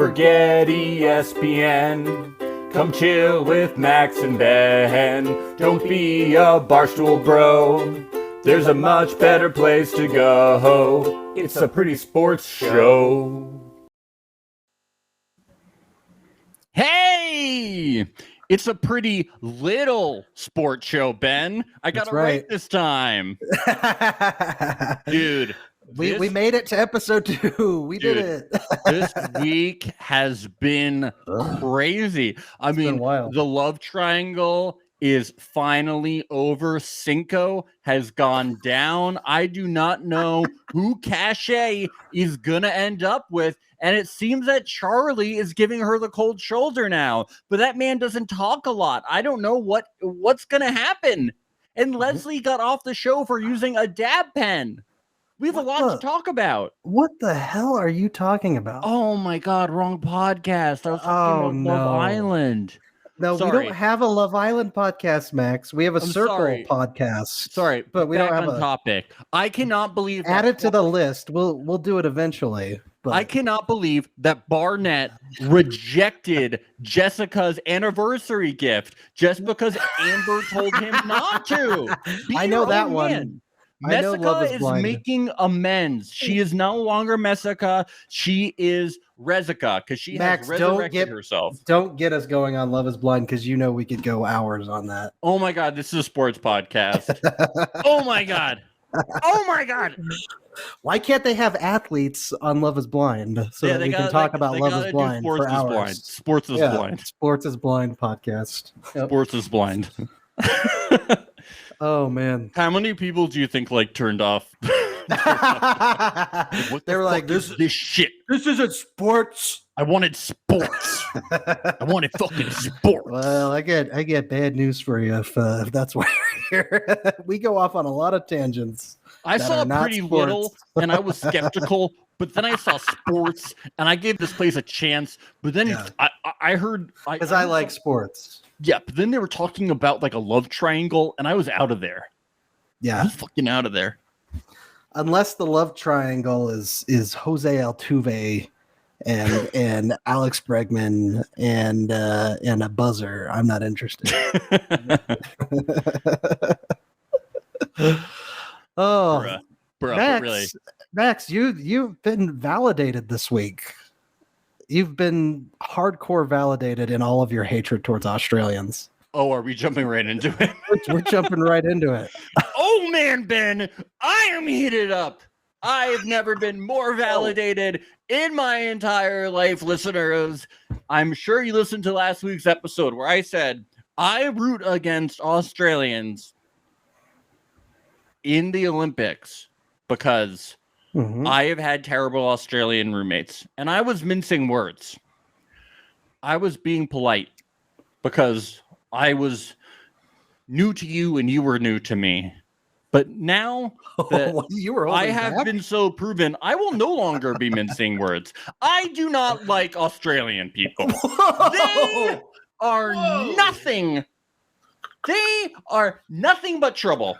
Forget ESPN. Come chill with Max and Ben. Don't be a barstool bro. There's a much better place to go. It's a pretty sports show. Hey! It's a pretty little sports show, Ben. I got it right this time. Dude. We made it to episode 2. We did it. This week has been crazy. I mean, the love triangle is finally over. Cinco has gone down. I do not know who Cache is going to end up with. And it seems that Charlie is giving her the cold shoulder now. But that man doesn't talk a lot. I don't know what's going to happen. And Leslie got off the show for using a dab pen. We have a lot to talk about. What the hell are you talking about? Oh my God, wrong podcast. I was talking about Love Island. No, we don't have a Love Island podcast, Max. We have a Circle podcast. Sorry, but we don't have a topic. I cannot believe add it to the list. We'll do it eventually. But I cannot believe that Barnett rejected Jessica's anniversary gift just because Amber told him not to. I know that one. Messica is making amends. She is no longer Messica. She is Rezica because she has resurrected herself. Don't get us going on Love is Blind because you know we could go hours on that. Oh my God, this is a sports podcast. Oh my God. Oh my God. Why can't they have athletes on Love is Blind so that we can talk about Love is Blind for hours? Sports is blind. Sports is Blind podcast. Yep. Sports is blind. Oh man! How many people do you think turned off? They were like, "This shit. This isn't sports. I wanted sports. I wanted fucking sports." Well, I get bad news for you if that's why you're here. We go off on a lot of tangents. I saw Pretty Little, and I was skeptical. But then I saw sports, and I gave this place a chance. But then I heard because I like sports. Yeah, but then they were talking about a love triangle, and I was out of there. Yeah, I was fucking out of there. Unless the love triangle is Jose Altuve and Alex Bregman and a buzzer, I'm not interested. Oh, bruh, Max, you've been validated this week. You've been hardcore validated in all of your hatred towards Australians. Oh, are we jumping right into it? We're jumping right into it. Oh man, Ben, I am heated up. I've never been more validated in my entire life, listeners. I'm sure you listened to last week's episode where I said I root against Australians in the Olympics because I have had terrible Australian roommates, and I was mincing words. I was being polite because I was new to you and you were new to me. But now that I have been so proven, I will no longer be mincing words. I do not like Australian people. They are nothing. They are nothing but trouble.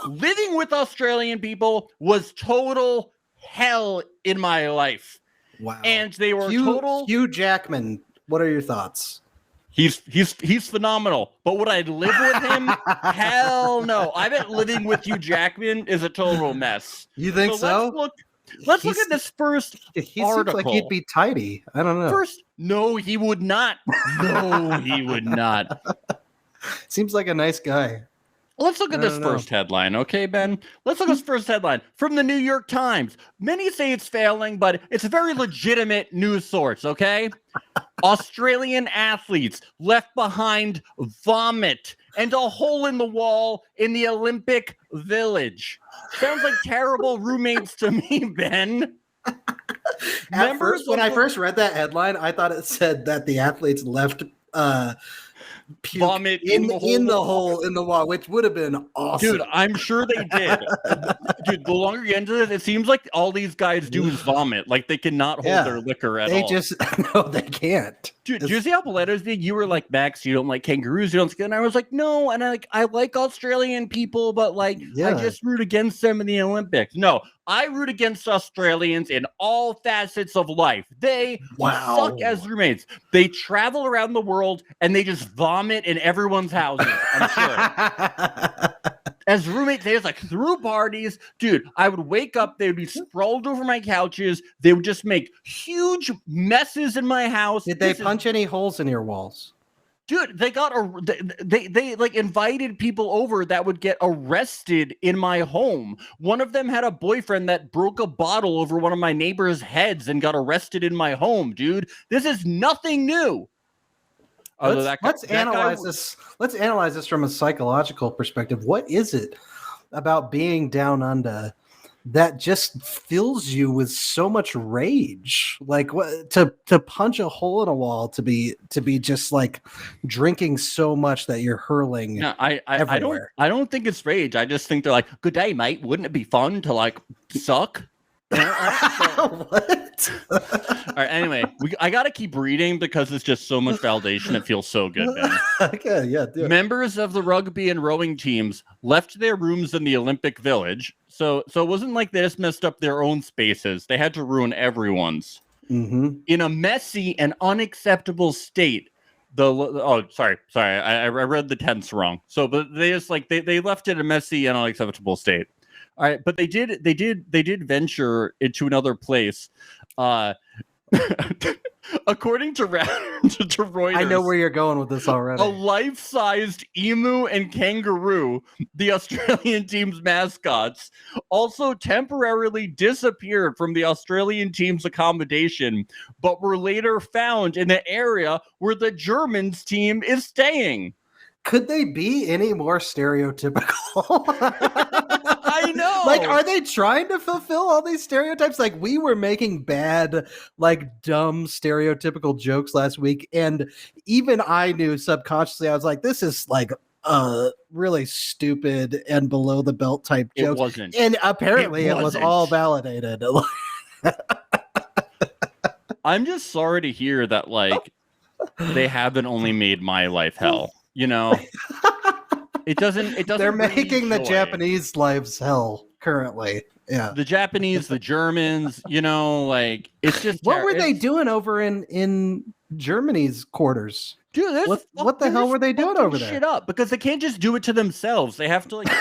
Living with Australian people was total hell in my life. Wow. And they were Hugh Jackman. What are your thoughts? He's phenomenal. But would I live with him? Hell no. I bet living with Hugh Jackman is a total mess. You think so? Let's look at this first he article. Seems like he'd be tidy. I don't know. No, he would not. No, he would not. Seems like a nice guy. Let's look at this first headline, okay, Ben? Let's look at this first headline from the New York Times. Many say it's failing, but it's a very legitimate news source, okay? Australian athletes left behind vomit and a hole in the wall in the Olympic Village. Sounds like terrible roommates to me, Ben. When I first read that headline, I thought it said that the athletes left puke vomit in the the hole in the wall, which would have been awesome. Dude, I'm sure they did. Dude, the longer you get into this, it seems like all these guys do is vomit. Like they cannot hold their liquor at all. No, they can't. Dude, did you see how Paletto's did? You were like, Max, you don't like kangaroos, you don't. And I was like, no, and I like Australian people, but like I just root against them in the Olympics. No, I root against Australians in all facets of life. They suck as roommates. They travel around the world and they just vomit in everyone's houses. I'm sure. As roommates, they just like threw parties. Dude, I would wake up, they would be sprawled over my couches. They would just make huge messes in my house. Did they punch any holes in your walls? Dude, they got they like invited people over that would get arrested in my home. One of them had a boyfriend that broke a bottle over one of my neighbor's heads and got arrested in my home, dude. This is nothing new. Let's analyze this. Let's analyze this from a psychological perspective. What is it about being down under that just fills you with so much rage? Like to punch a hole in a wall, to be just like drinking so much that you're hurling. No, I don't think it's rage. I just think they're like, good day, mate. Wouldn't it be fun to like suck? What? All right. Anyway, I gotta keep reading because it's just so much validation. It feels so good, man. Okay, yeah. Do it. Members of the rugby and rowing teams left their rooms in the Olympic Village, so it wasn't like they just messed up their own spaces. They had to ruin everyone's. Mm-hmm. In a messy and unacceptable state. Sorry. I read the tense wrong. So, but they just like they left it in a messy and unacceptable state. All right, but they did venture into another place. According to Reuters, I know where you're going with this already. A life-sized emu and kangaroo, the Australian team's mascots, also temporarily disappeared from the Australian team's accommodation, but were later found in the area where the Germans team is staying. Could they be any more stereotypical? I know. Like, are they trying to fulfill all these stereotypes? Like, we were making bad, like, dumb, stereotypical jokes last week, and even I knew subconsciously, I was like, this is, like, really stupid and below the belt type jokes. It wasn't. And apparently it was all validated. I'm just sorry to hear that, like, they haven't only made my life hell. You know, it doesn't. They're making the Japanese lives hell currently. Yeah, the Japanese, the Germans. You know, like it's just. What were they doing over in Germany's quarters? Dude, what the hell were they doing over there? Shit up, because they can't just do it to themselves. They have to like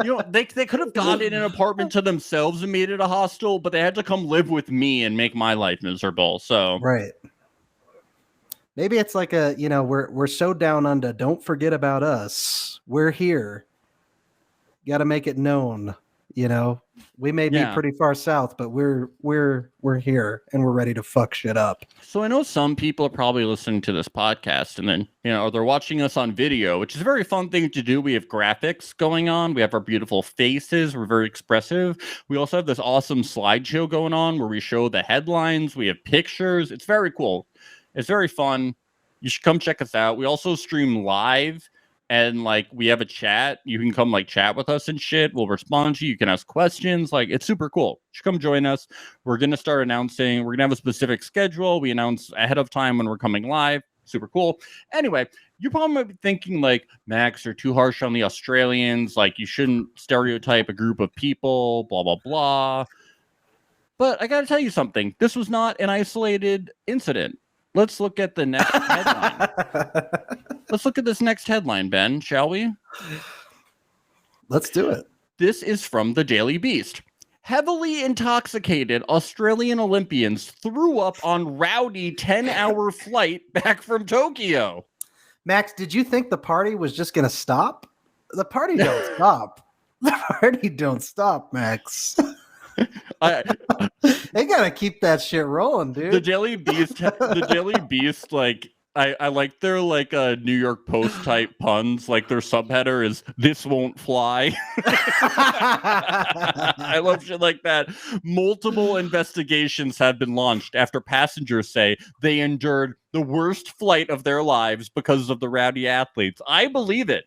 you know, they could have gotten an apartment to themselves and made it a hostel, but they had to come live with me and make my life miserable. So right. Maybe it's like we're so down under. Don't forget about us. We're here. Got to make it known. You know, we may be pretty far south, but we're here and we're ready to fuck shit up. So I know some people are probably listening to this podcast and then, you know, they're watching us on video, which is a very fun thing to do. We have graphics going on. We have our beautiful faces. We're very expressive. We also have this awesome slideshow going on where we show the headlines. We have pictures. It's very cool. It's very fun. You should come check us out. We also stream live and like we have a chat. You can come like chat with us and shit. We'll respond to you. You can ask questions. Like it's super cool. You should come join us. We're going to start announcing. We're going to have a specific schedule. We announce ahead of time when we're coming live. Super cool. Anyway, you probably might be thinking like, Max, you're too harsh on the Australians. Like you shouldn't stereotype a group of people, blah, blah, blah. But I got to tell you something. This was not an isolated incident. Let's look at the next headline. Let's look at this next headline, Ben, shall we? Let's do it. This is from the Daily Beast. Heavily intoxicated Australian Olympians threw up on rowdy 10-hour flight back from Tokyo. Max, did you think the party was just going to stop? The party don't stop. The party don't stop, Max. They gotta keep that shit rolling, dude. The Daily Beast, like I like their like New York Post type puns. Like their subheader is "This won't fly." I love shit like that. Multiple investigations have been launched after passengers say they endured the worst flight of their lives because of the rowdy athletes. I believe it.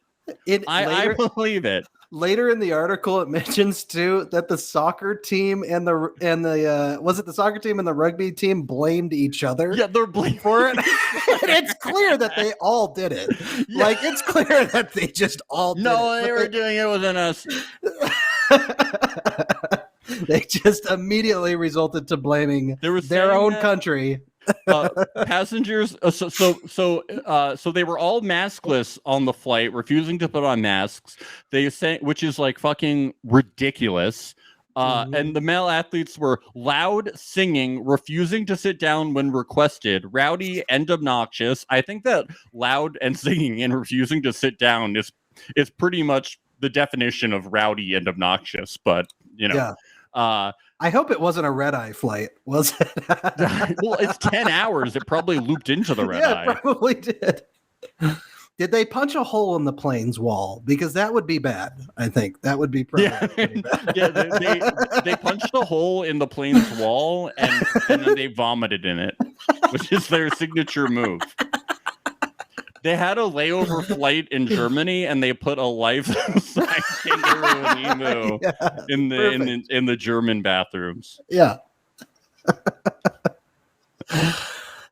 I believe it. Later in the article, it mentions too that the soccer team and the was it the soccer team and the rugby team blamed each other? Yeah, they're blamed for it. And it's clear that they all did it. Yeah. Like it's clear that they just all did it. They were doing it within us. They just immediately resulted to blaming their own country. Passengers so they were all maskless on the flight, refusing to put on masks. They say, which is like fucking ridiculous. And the male athletes were loud, singing, refusing to sit down when requested, rowdy and obnoxious. I think that loud and singing and refusing to sit down is pretty much the definition of rowdy and obnoxious, but you know. Yeah. I hope it wasn't a red-eye flight, was it? Well, it's 10 hours. It probably looped into the red eye. Yeah, it probably did. Did they punch a hole in the plane's wall? Because that would be bad, I think. That would be pretty bad. Yeah, they punched a hole in the plane's wall, and then they vomited in it, which is their signature move. They had a layover flight in Germany, and they put a life-size kangaroo and emu in the German bathrooms. Yeah,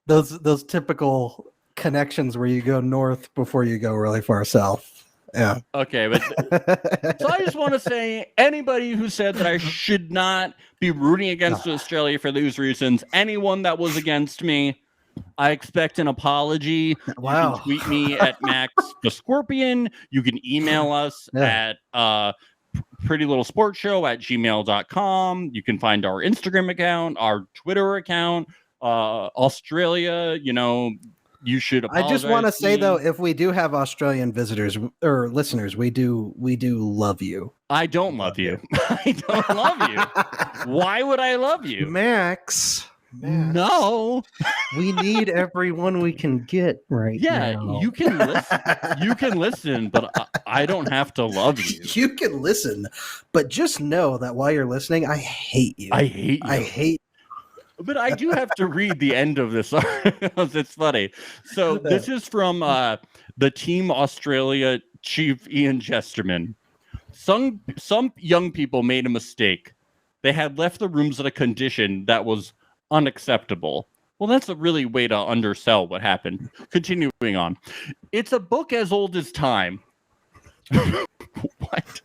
those typical connections where you go north before you go really far south. Yeah. Okay, but so I just want to say, anybody who said that I should not be rooting against Australia for those reasons, anyone that was against me, I expect an apology. Wow. You can tweet me at Max the Scorpion. You can email us at prettylittle@gmail.com. You can find our Instagram account, our Twitter account. Australia, you should apologize. I just want to say though, if we do have Australian visitors or listeners, we do love you. I don't love you. I don't love you. Why would I love you? Max. No, we need everyone we can get right now. You can listen. You can listen, but I don't have to love you. You can listen, but just know that while you're listening, I hate you. I hate you. I hate. But I do have to read the end of this article. It's funny. So this is from the Team Australia chief Ian Chesterman. Some young people made a mistake. They had left the rooms at a condition that was unacceptable. Well, that's a really way to undersell what happened. Continuing on. It's a book as old as time. What?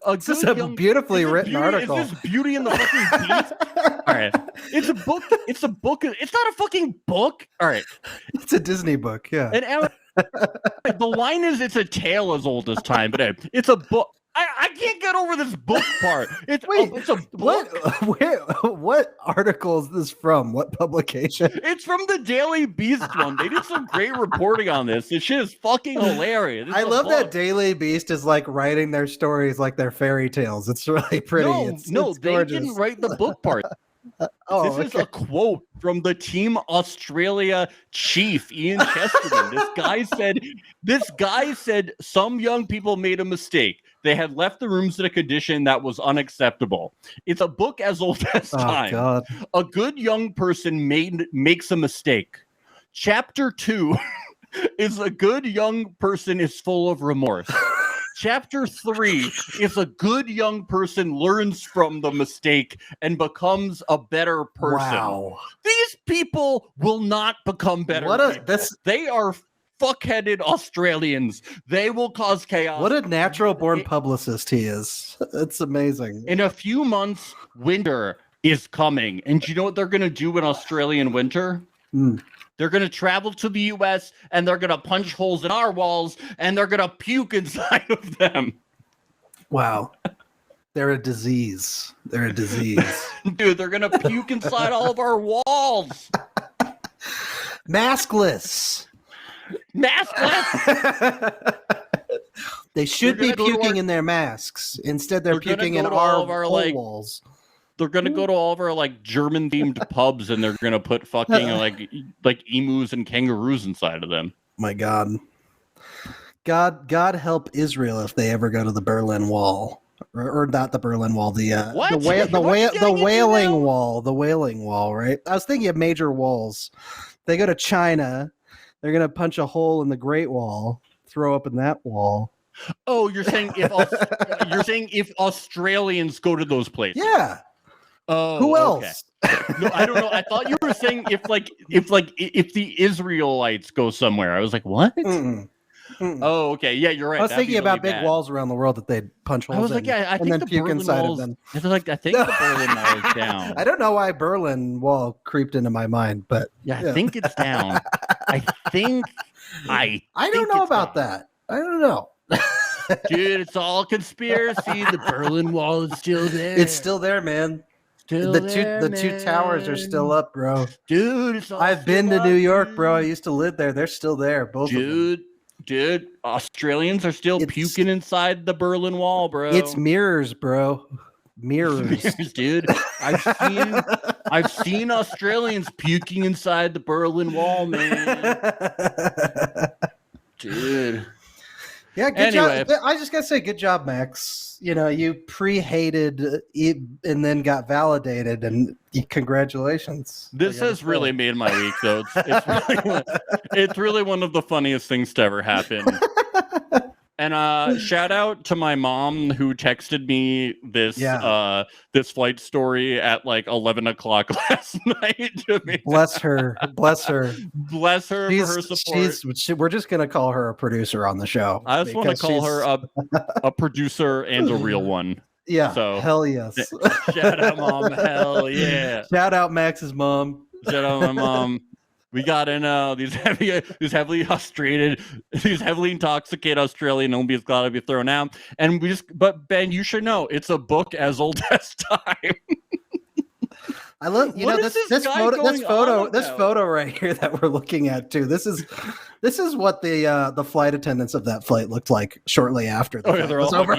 This is a beautifully written article. Is this Beauty and the fucking Beast? All right. It's a book. It's a book. It's not a fucking book. All right. It's a Disney book. Yeah. And the line is it's a tale as old as time, but it's a book. I can't get over this book part. It's a book. What article is this from? What publication? It's from the Daily Beast one. They did some great reporting on this. This shit is fucking hilarious. I love that Daily Beast is like writing their stories like they're fairy tales. It's really pretty. It's they didn't write the book part. This is a quote from the Team Australia chief, Ian Chesterman. This guy said some young people made a mistake. They had left the rooms in a condition that was unacceptable. It's a book as old as time. God. A good young person makes a mistake. Chapter 2 is a good young person is full of remorse. Chapter 3 is a good young person learns from the mistake and becomes a better person. Wow. These people will not become better people. They are fuckheaded Australians. They will cause chaos. What a natural born publicist he is. It's amazing. In a few months, winter is coming. And you know what they're going to do in Australian winter? They're going to travel to the U.S. and they're going to punch holes in our walls and they're going to puke inside of them. Wow. They're a disease. Dude, they're going to puke inside all of our walls. Maskless. They should be puking in their masks. Instead, they're puking in our walls. They're gonna go to all of our like German themed pubs, and they're gonna put fucking like emus and kangaroos inside of them. My God. God help Israel if they ever go to the Berlin Wall. Or not the Berlin Wall, the Wailing Wall. The Wailing Wall, right? I was thinking of major walls. They go to China, they're gonna punch a hole in the Great Wall, throw up in that wall. Oh, you're saying if Australians go to those places? Yeah. Oh, who else? Okay. No, I don't know. I thought you were saying if the Israelites go somewhere. I was like, what? Mm-mm. Oh, okay. Yeah, you're right. I was thinking about big walls around the world that they'd punch holes in. I was like, yeah, I think the Berlin Wall. I think the Berlin Wall is down. I don't know why Berlin Wall creeped into my mind, but yeah, I think it's down. I don't know about that. I don't know. Dude, it's all conspiracy. The Berlin Wall is still there. It's still there, man. The two towers are still up, bro. Dude, I've been to New York, bro. I used to live there. They're still there, both of them. Dude, Australians are still puking inside the Berlin Wall, bro. It's mirrors, bro. Mirrors, dude. I've seen Australians puking inside the Berlin Wall, man. Dude. Yeah, good job. I just gotta say, good job, Max. You know, you pre-hated it and then got validated, and congratulations. This has really made my week, though. It's really one of the funniest things to ever happen. And shout out to my mom who texted me this flight story at like 11 o'clock last night. Bless her. Bless her. Bless her for her support. We're just going to call her a producer on the show. I just want to call her a producer and a real one. Yeah. So hell yes. Shout out, Mom. Hell yeah. Shout out Max's mom. Shout out my mom. We got in these heavily intoxicated Australian homies got to be thrown out, and but Ben, you should know it's a book as old as time. I love this photo right here that we're looking at too. This is what the flight attendants of that flight looked like shortly after the flight they're was all over.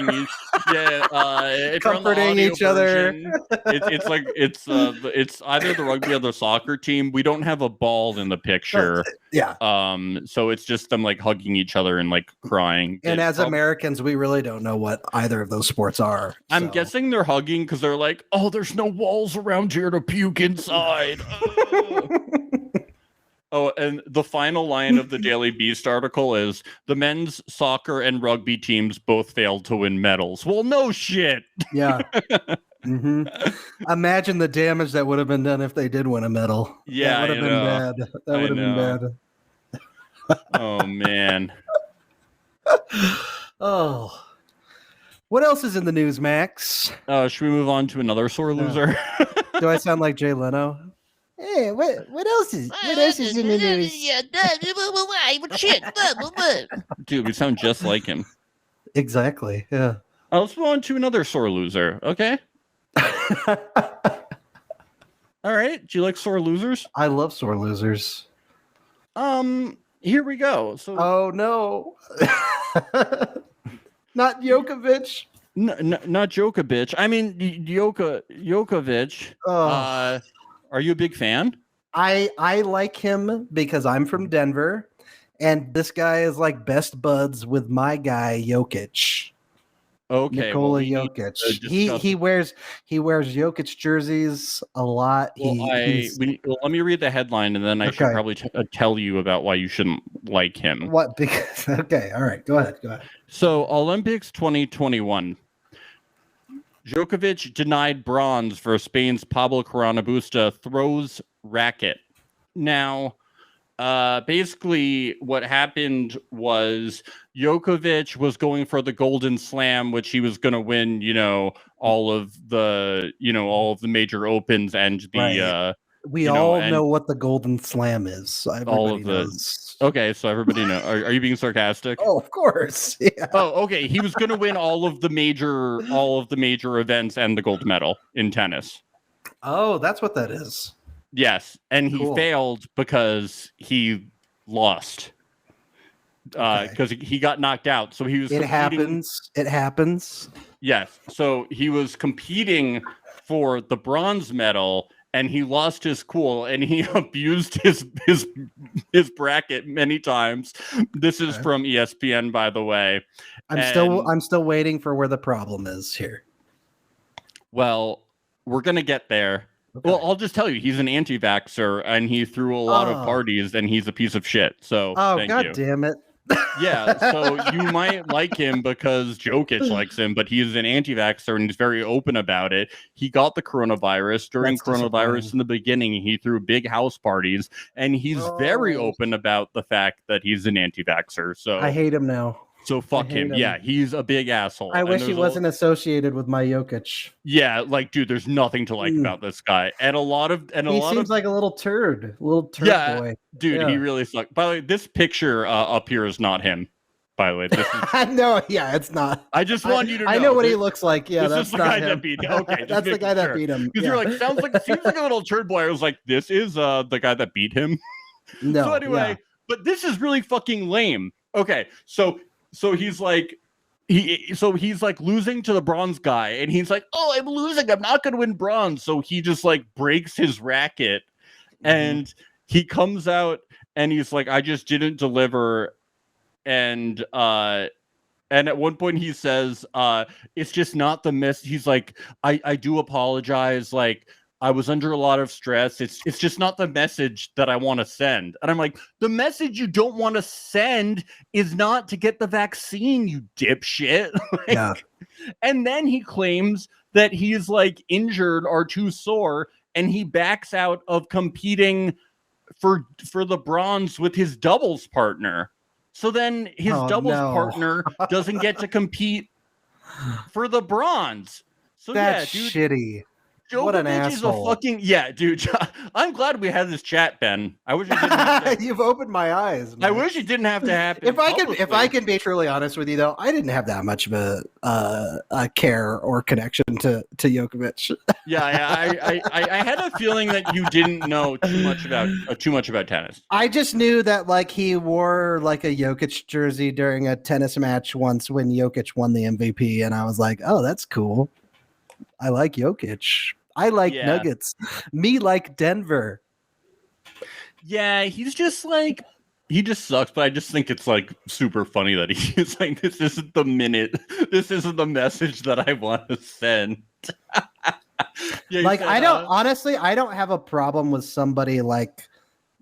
Comforting each other. It's either the rugby or the soccer team. We don't have a ball in the picture. Yeah. So it's just them like hugging each other and like crying. And as Americans, we really don't know what either of those sports are. I'm guessing they're hugging because they're like, oh, there's no walls around here to puke inside. Oh, and the final line of the Daily Beast article is the men's soccer and rugby teams both failed to win medals. Well, no shit. Yeah. Mm-hmm. Imagine the damage that would have been done if they did win a medal. Yeah, that would have been bad. That would have been bad. Oh, man. Oh. What else is in the news, Max? Should we move on to another sore loser? Do I sound like Jay Leno? Hey, what else is in the news? Dude, we sound just like him. Exactly. Yeah. Let's move on to another sore loser. Okay. All right. Do you like sore losers? I love sore losers. Here we go. So. Oh no. Not Djokovic. Not Djokovic. I mean, Djokovic. Oh. Are you a big fan? I like him because I'm from Denver, and this guy is like best buds with my guy Jokic. Okay, Nikola Jokic. He wears Jokic jerseys a lot. Well, let me read the headline, and then I should probably tell you about why you shouldn't like him. What? Because okay, all right, go ahead. So Olympics 2021. Djokovic denied bronze for Spain's Pablo Carreño throws racket. Now, basically what happened was Djokovic was going for the Golden Slam, which he was going to win, all of the major opens and the right. We all know what the Golden Slam is. Everybody knows. Okay, so everybody knows. Are you being sarcastic? Oh, of course. Yeah. Oh, okay. He was going to win all of the major events and the gold medal in tennis. Oh, that's what that is. Yes, and he failed because he lost. Because he got knocked out. So he was. It happens. Yes. So he was competing for the bronze medal, and he lost his cool, and he abused his bracket many times. This is from ESPN, by the way. I'm still waiting for where the problem is here. Well, we're gonna get there. Okay. Well, I'll just tell you, he's an anti-vaxxer, and he threw a lot of parties, and he's a piece of shit. So, God damn it. Yeah, so you might like him because Jokic likes him, but he's an anti-vaxxer and he's very open about it. He got the coronavirus. During coronavirus in the beginning, he threw big house parties, and he's very open about the fact that he's an anti-vaxxer. So I hate him now. So fuck him. Yeah, he's a big asshole. I wish he wasn't associated with my Jokic. Yeah, like, dude, there's nothing to like about this guy. And he seems like a little turd boy. Dude, he really sucks. By the way, this picture up here is not him. By the way, this is... No, yeah, it's not. I just want you to know. I know what he looks like. Yeah, that's the guy that beat him. Okay, that's the guy that beat him. Because you're like, seems like a little turd boy. I was like, this is the guy that beat him. No. So anyway, but this is really fucking lame. Okay, so he's like, he's like losing to the bronze guy, and he's like, oh, I'm losing, I'm not gonna win bronze. So he just like breaks his racket, and he comes out and he's like, I just didn't deliver. And at one point he says, it's just not the miss. He's like, I do apologize, like, I was under a lot of stress. It's just not the message that I want to send. And I'm like, the message you don't want to send is not to get the vaccine, you dipshit. And then he claims that he's like injured or too sore, and he backs out of competing for the bronze with his doubles partner. So then his doubles partner doesn't get to compete for the bronze. So that's shitty. Jokic what an asshole. Is a fucking dude. I'm glad we had this chat, Ben. I wish it didn't have to... You've opened my eyes, man. I wish it didn't have to happen. If I can be truly honest with you, though, I didn't have that much of a care or connection to Jokic. I had a feeling that you didn't know too much about tennis. I just knew that like he wore like a Jokic jersey during a tennis match once when Jokic won the MVP, and I was like, oh, that's cool. I like Jokic. I like Nuggets. Me like Denver. Yeah, he's just like, he just sucks, but I just think it's like super funny that he's like, this isn't the message that I want to send. Like, I don't have a problem with somebody like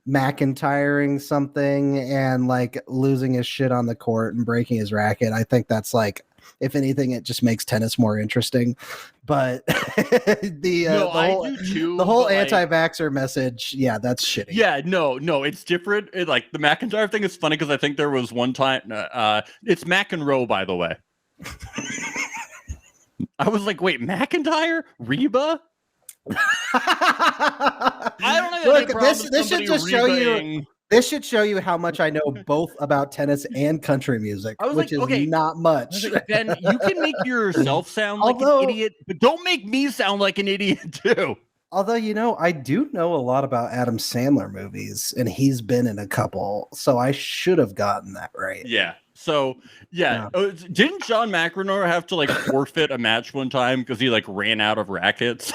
McIntyring something and like losing his shit on the court and breaking his racket. I think that's like, if anything, it just makes tennis more interesting. But the whole anti-vaxxer message, that's shitty. Yeah, no, it's different. Like the McIntyre thing is funny because I think there was one time. It's McEnroe, by the way. I was like, wait, McIntyre, Reba. I don't know. Look, this should just show you. This should show you how much I know both about tennis and country music, which is not much. Ben, you can make yourself sound like an idiot, but don't make me sound like an idiot too. Although, I do know a lot about Adam Sandler movies, and he's been in a couple, so I should have gotten that right. Yeah. So, didn't John McEnroe have to like forfeit a match one time because he like ran out of rackets?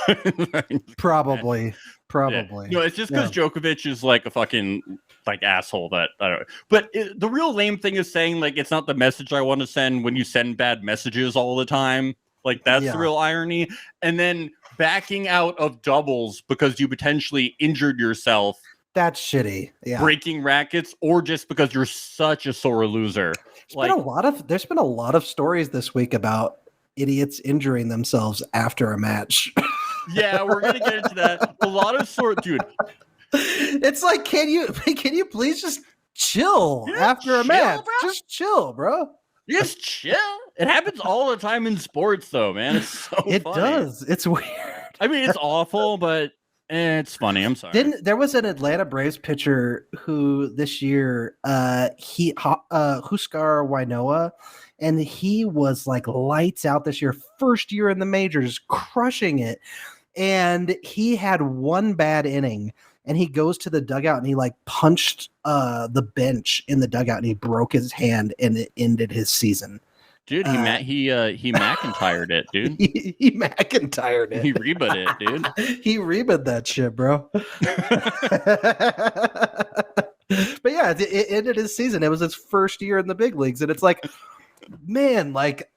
Probably. Yeah. No, it's just because Djokovic is like a fucking like asshole that I don't know. But the real lame thing is saying like it's not the message I want to send when you send bad messages all the time. Like that's the real irony. And then backing out of doubles because you potentially injured yourself. That's shitty. Yeah. Breaking rackets, or just because you're such a sore loser. There's been a lot of stories this week about idiots injuring themselves after a match. Yeah, we're gonna get into that. A lot of dude. It's like, can you please just chill after a match? Bro? Just chill, bro. Just chill. It happens all the time in sports, though, man. It's so funny. It does. It's weird. I mean, it's awful, but it's funny. I'm sorry. There was an Atlanta Braves pitcher who this year, Huskar Wainoa, and he was like lights out this year, first year in the majors, crushing it. And he had one bad inning, and he goes to the dugout and he like punched the bench in the dugout, and he broke his hand, and it ended his season. Dude, he McIntyred it, dude. He McIntyred it. He Reba'd it, dude. He Reba'd that shit, bro. But yeah, it ended his season. It was his first year in the big leagues, and it's like, man, like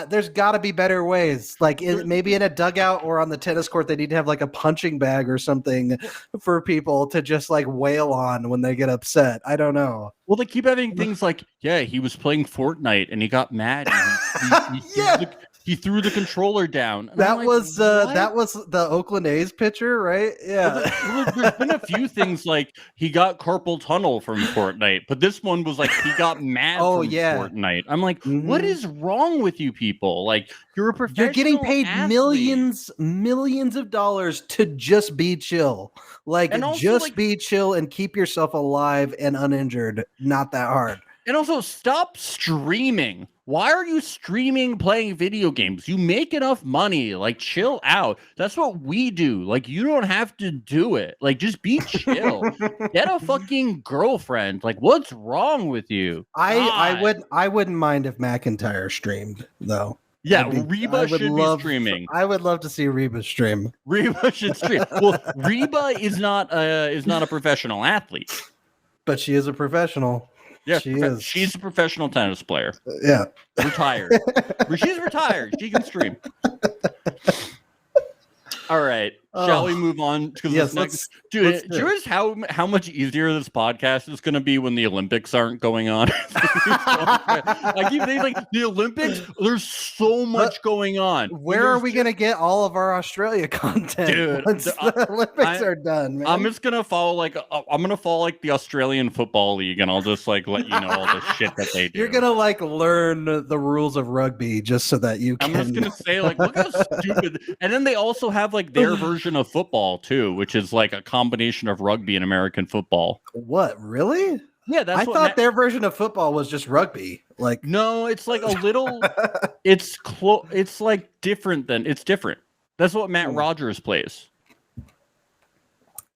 there's got to be better ways. Like maybe in a dugout or on the tennis court, they need to have like a punching bag or something for people to just like wail on when they get upset. I don't know. Well, they keep having things like, yeah, he was playing Fortnite and he got mad. And he threw the controller down. And that was the Oakland A's pitcher, right? Yeah. There's been a few things like he got carpal tunnel from Fortnite, but this one was like he got mad from Fortnite. I'm like, what is wrong with you people? Like, you're a professional. You're getting paid athlete. millions of dollars to just be chill. Like, just be chill and keep yourself alive and uninjured. Not that hard. And also, stop streaming. Why are you streaming playing video games? You make enough money. Like, chill out. That's what we do. Like, you don't have to do it. Like, just be chill. Get a fucking girlfriend. Like, what's wrong with you? I wouldn't mind if McIntyre streamed, though. Yeah, Reba should be streaming. I would love to see Reba stream. Reba should stream. Well, Reba is not a professional athlete. But she is a professional. Yeah, she's a professional tennis player. Yeah. Retired. She's retired. She can stream. All right. Shall we move on? Yes, do you realize how much easier this podcast is going to be when the Olympics aren't going on? I keep thinking, like, the Olympics, there's so much going on. Where are we going to get all of our Australia content once the Olympics are done, man? I'm just going to follow the Australian Football League, and I'll just like let you know all the shit that they do. You're going to like learn the rules of rugby just so that you can. I'm just going to say, like, look how stupid. And then they also have like their version of football too, which is like a combination of rugby and American football. What, really? Yeah, I thought their version of football was just rugby. Like, no, it's like a little. It's like different. That's what Matt Rogers plays.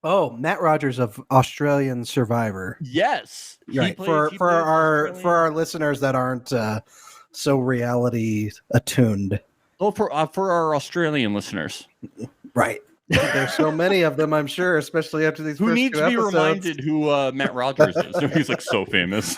Oh, Matt Rogers of Australian Survivor. Yes, right. For our listeners that aren't so reality attuned. Oh, for our Australian listeners, right. There's so many of them, I'm sure, especially after these. Who needs to be reminded who Matt Rogers is? He's like so famous.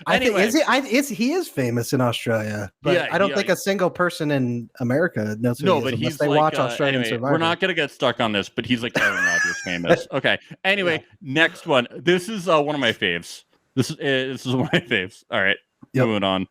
Anyway, he is famous in Australia, but yeah, I don't think a single person in America knows who he is unless they watch Australian Survivor. We're not gonna get stuck on this, but he's like Aaron Rodgers famous. Okay. Anyway, next one. This is one of my faves. This is one of my faves. All right, moving on.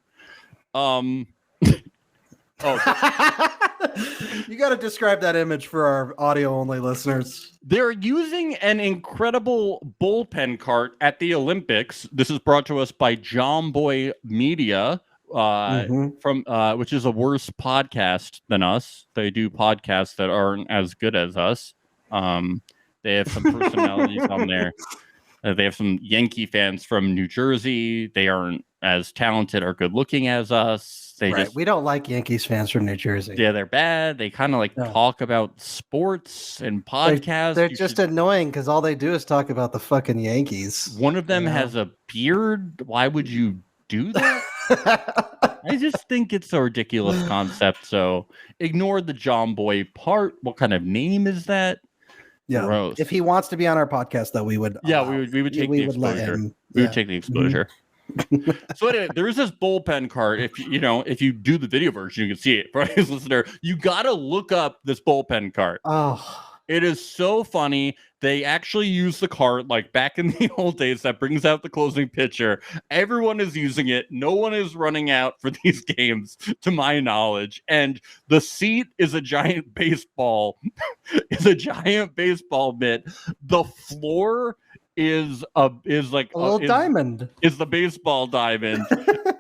You got to describe that image for our audio-only listeners. They're using an incredible bullpen cart at the Olympics. This is brought to us by John Boy Media, from which is a worse podcast than us. They do podcasts that aren't as good as us. They have some personalities on there. They have some Yankee fans from New Jersey. They aren't as talented or good looking as us. We don't like Yankees fans from New Jersey. Yeah, they're bad. They kind of talk about sports and podcasts. They're just annoying because all they do is talk about the fucking Yankees. One of them has a beard. Why would you do that? I just think it's a ridiculous concept. So ignore the John Boy part. What kind of name is that? Yeah. Gross. If he wants to be on our podcast, though, we would. Yeah, we would take the exposure. We would take the exposure. So anyway, there is this bullpen cart. If you do the video version, you can see it. For his listener, you gotta look up this bullpen cart. Oh, it is so funny. They actually use the cart like back in the old days that brings out the closing pitcher. Everyone is using it. No one is running out for these games, to my knowledge. And the seat is a giant baseball. Mitt. The floor is like a little diamond. Is the baseball diamond.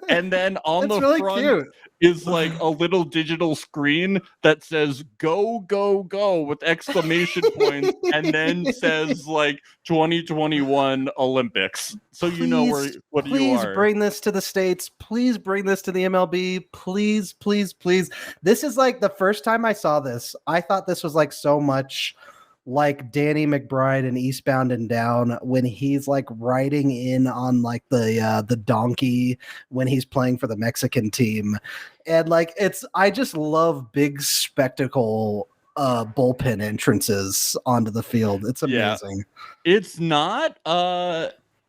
And then on the really front cute. Is like a little digital screen that says go, go, go with exclamation points, and then says like 2021 Olympics. So you know what you are. Please bring this to the States. Please bring this to the MLB. Please, please, please. This is like the first time I saw this. I thought this was like so much like Danny McBride in Eastbound and Down when he's like riding in on like the donkey when he's playing for the Mexican team. And like I just love big spectacle bullpen entrances onto the field. It's amazing. Yeah. It's not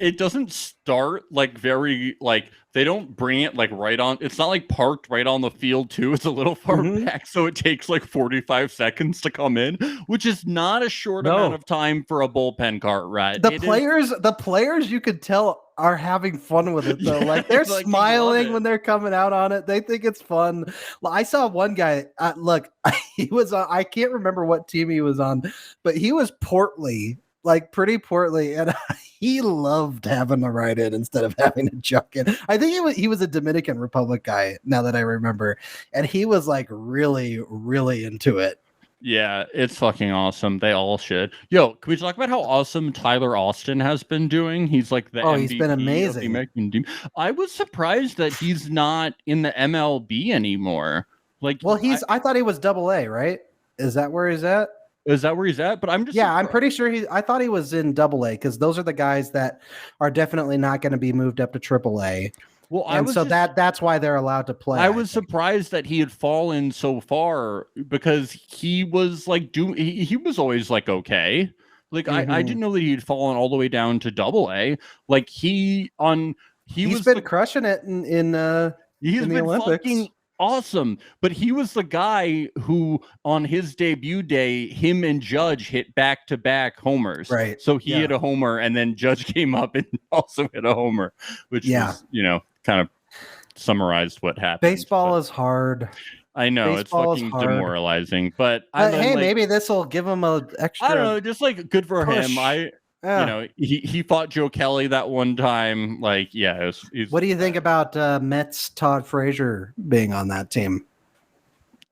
it doesn't start like very like they don't bring it like right on. It's not like parked right on the field too. It's a little far back, so it takes like 45 seconds to come in, which is not a short amount of time for a bullpen cart ride. The players you could tell are having fun with it though. Like they're like, smiling when they're coming out on it. They think it's fun. I saw one guy. Look, he was on, I can't remember what team he was on, but he was portly. Like pretty portly, and he loved having to ride in instead of having to jump in. I think he was a Dominican Republic guy, now that I remember, and he was like really, really into it. Yeah, it's fucking awesome. They all should. Yo, can we talk about how awesome Tyler Austin has been doing? He's like the MVP he's been amazing. Of the American team. I was surprised that he's not in the MLB anymore. Like, well, I thought he was AA, right? Is that where he's at? Is that where he's at? But I'm just I'm pretty sure I thought he was in AA because those are the guys that are definitely not going to be moved up to AAA. Well, that's why they're allowed to play. I was surprised that he had fallen so far because he was like he was always like okay. Like I didn't know that he'd fallen all the way down to AA. Like he's been crushing it in the Olympics. Fucking awesome, but he was the guy who on his debut day him and Judge hit back-to-back homers, right? So he hit a homer and then Judge came up and also hit a homer, which was, kind of summarized what happened. Baseball is hard. I know. Baseball it's fucking demoralizing, but hey, maybe this will give him a extra. I don't know, just like good for push. Him. He fought Joe Kelly that one time. Like, what do you think about Mets Todd Frazier being on that team?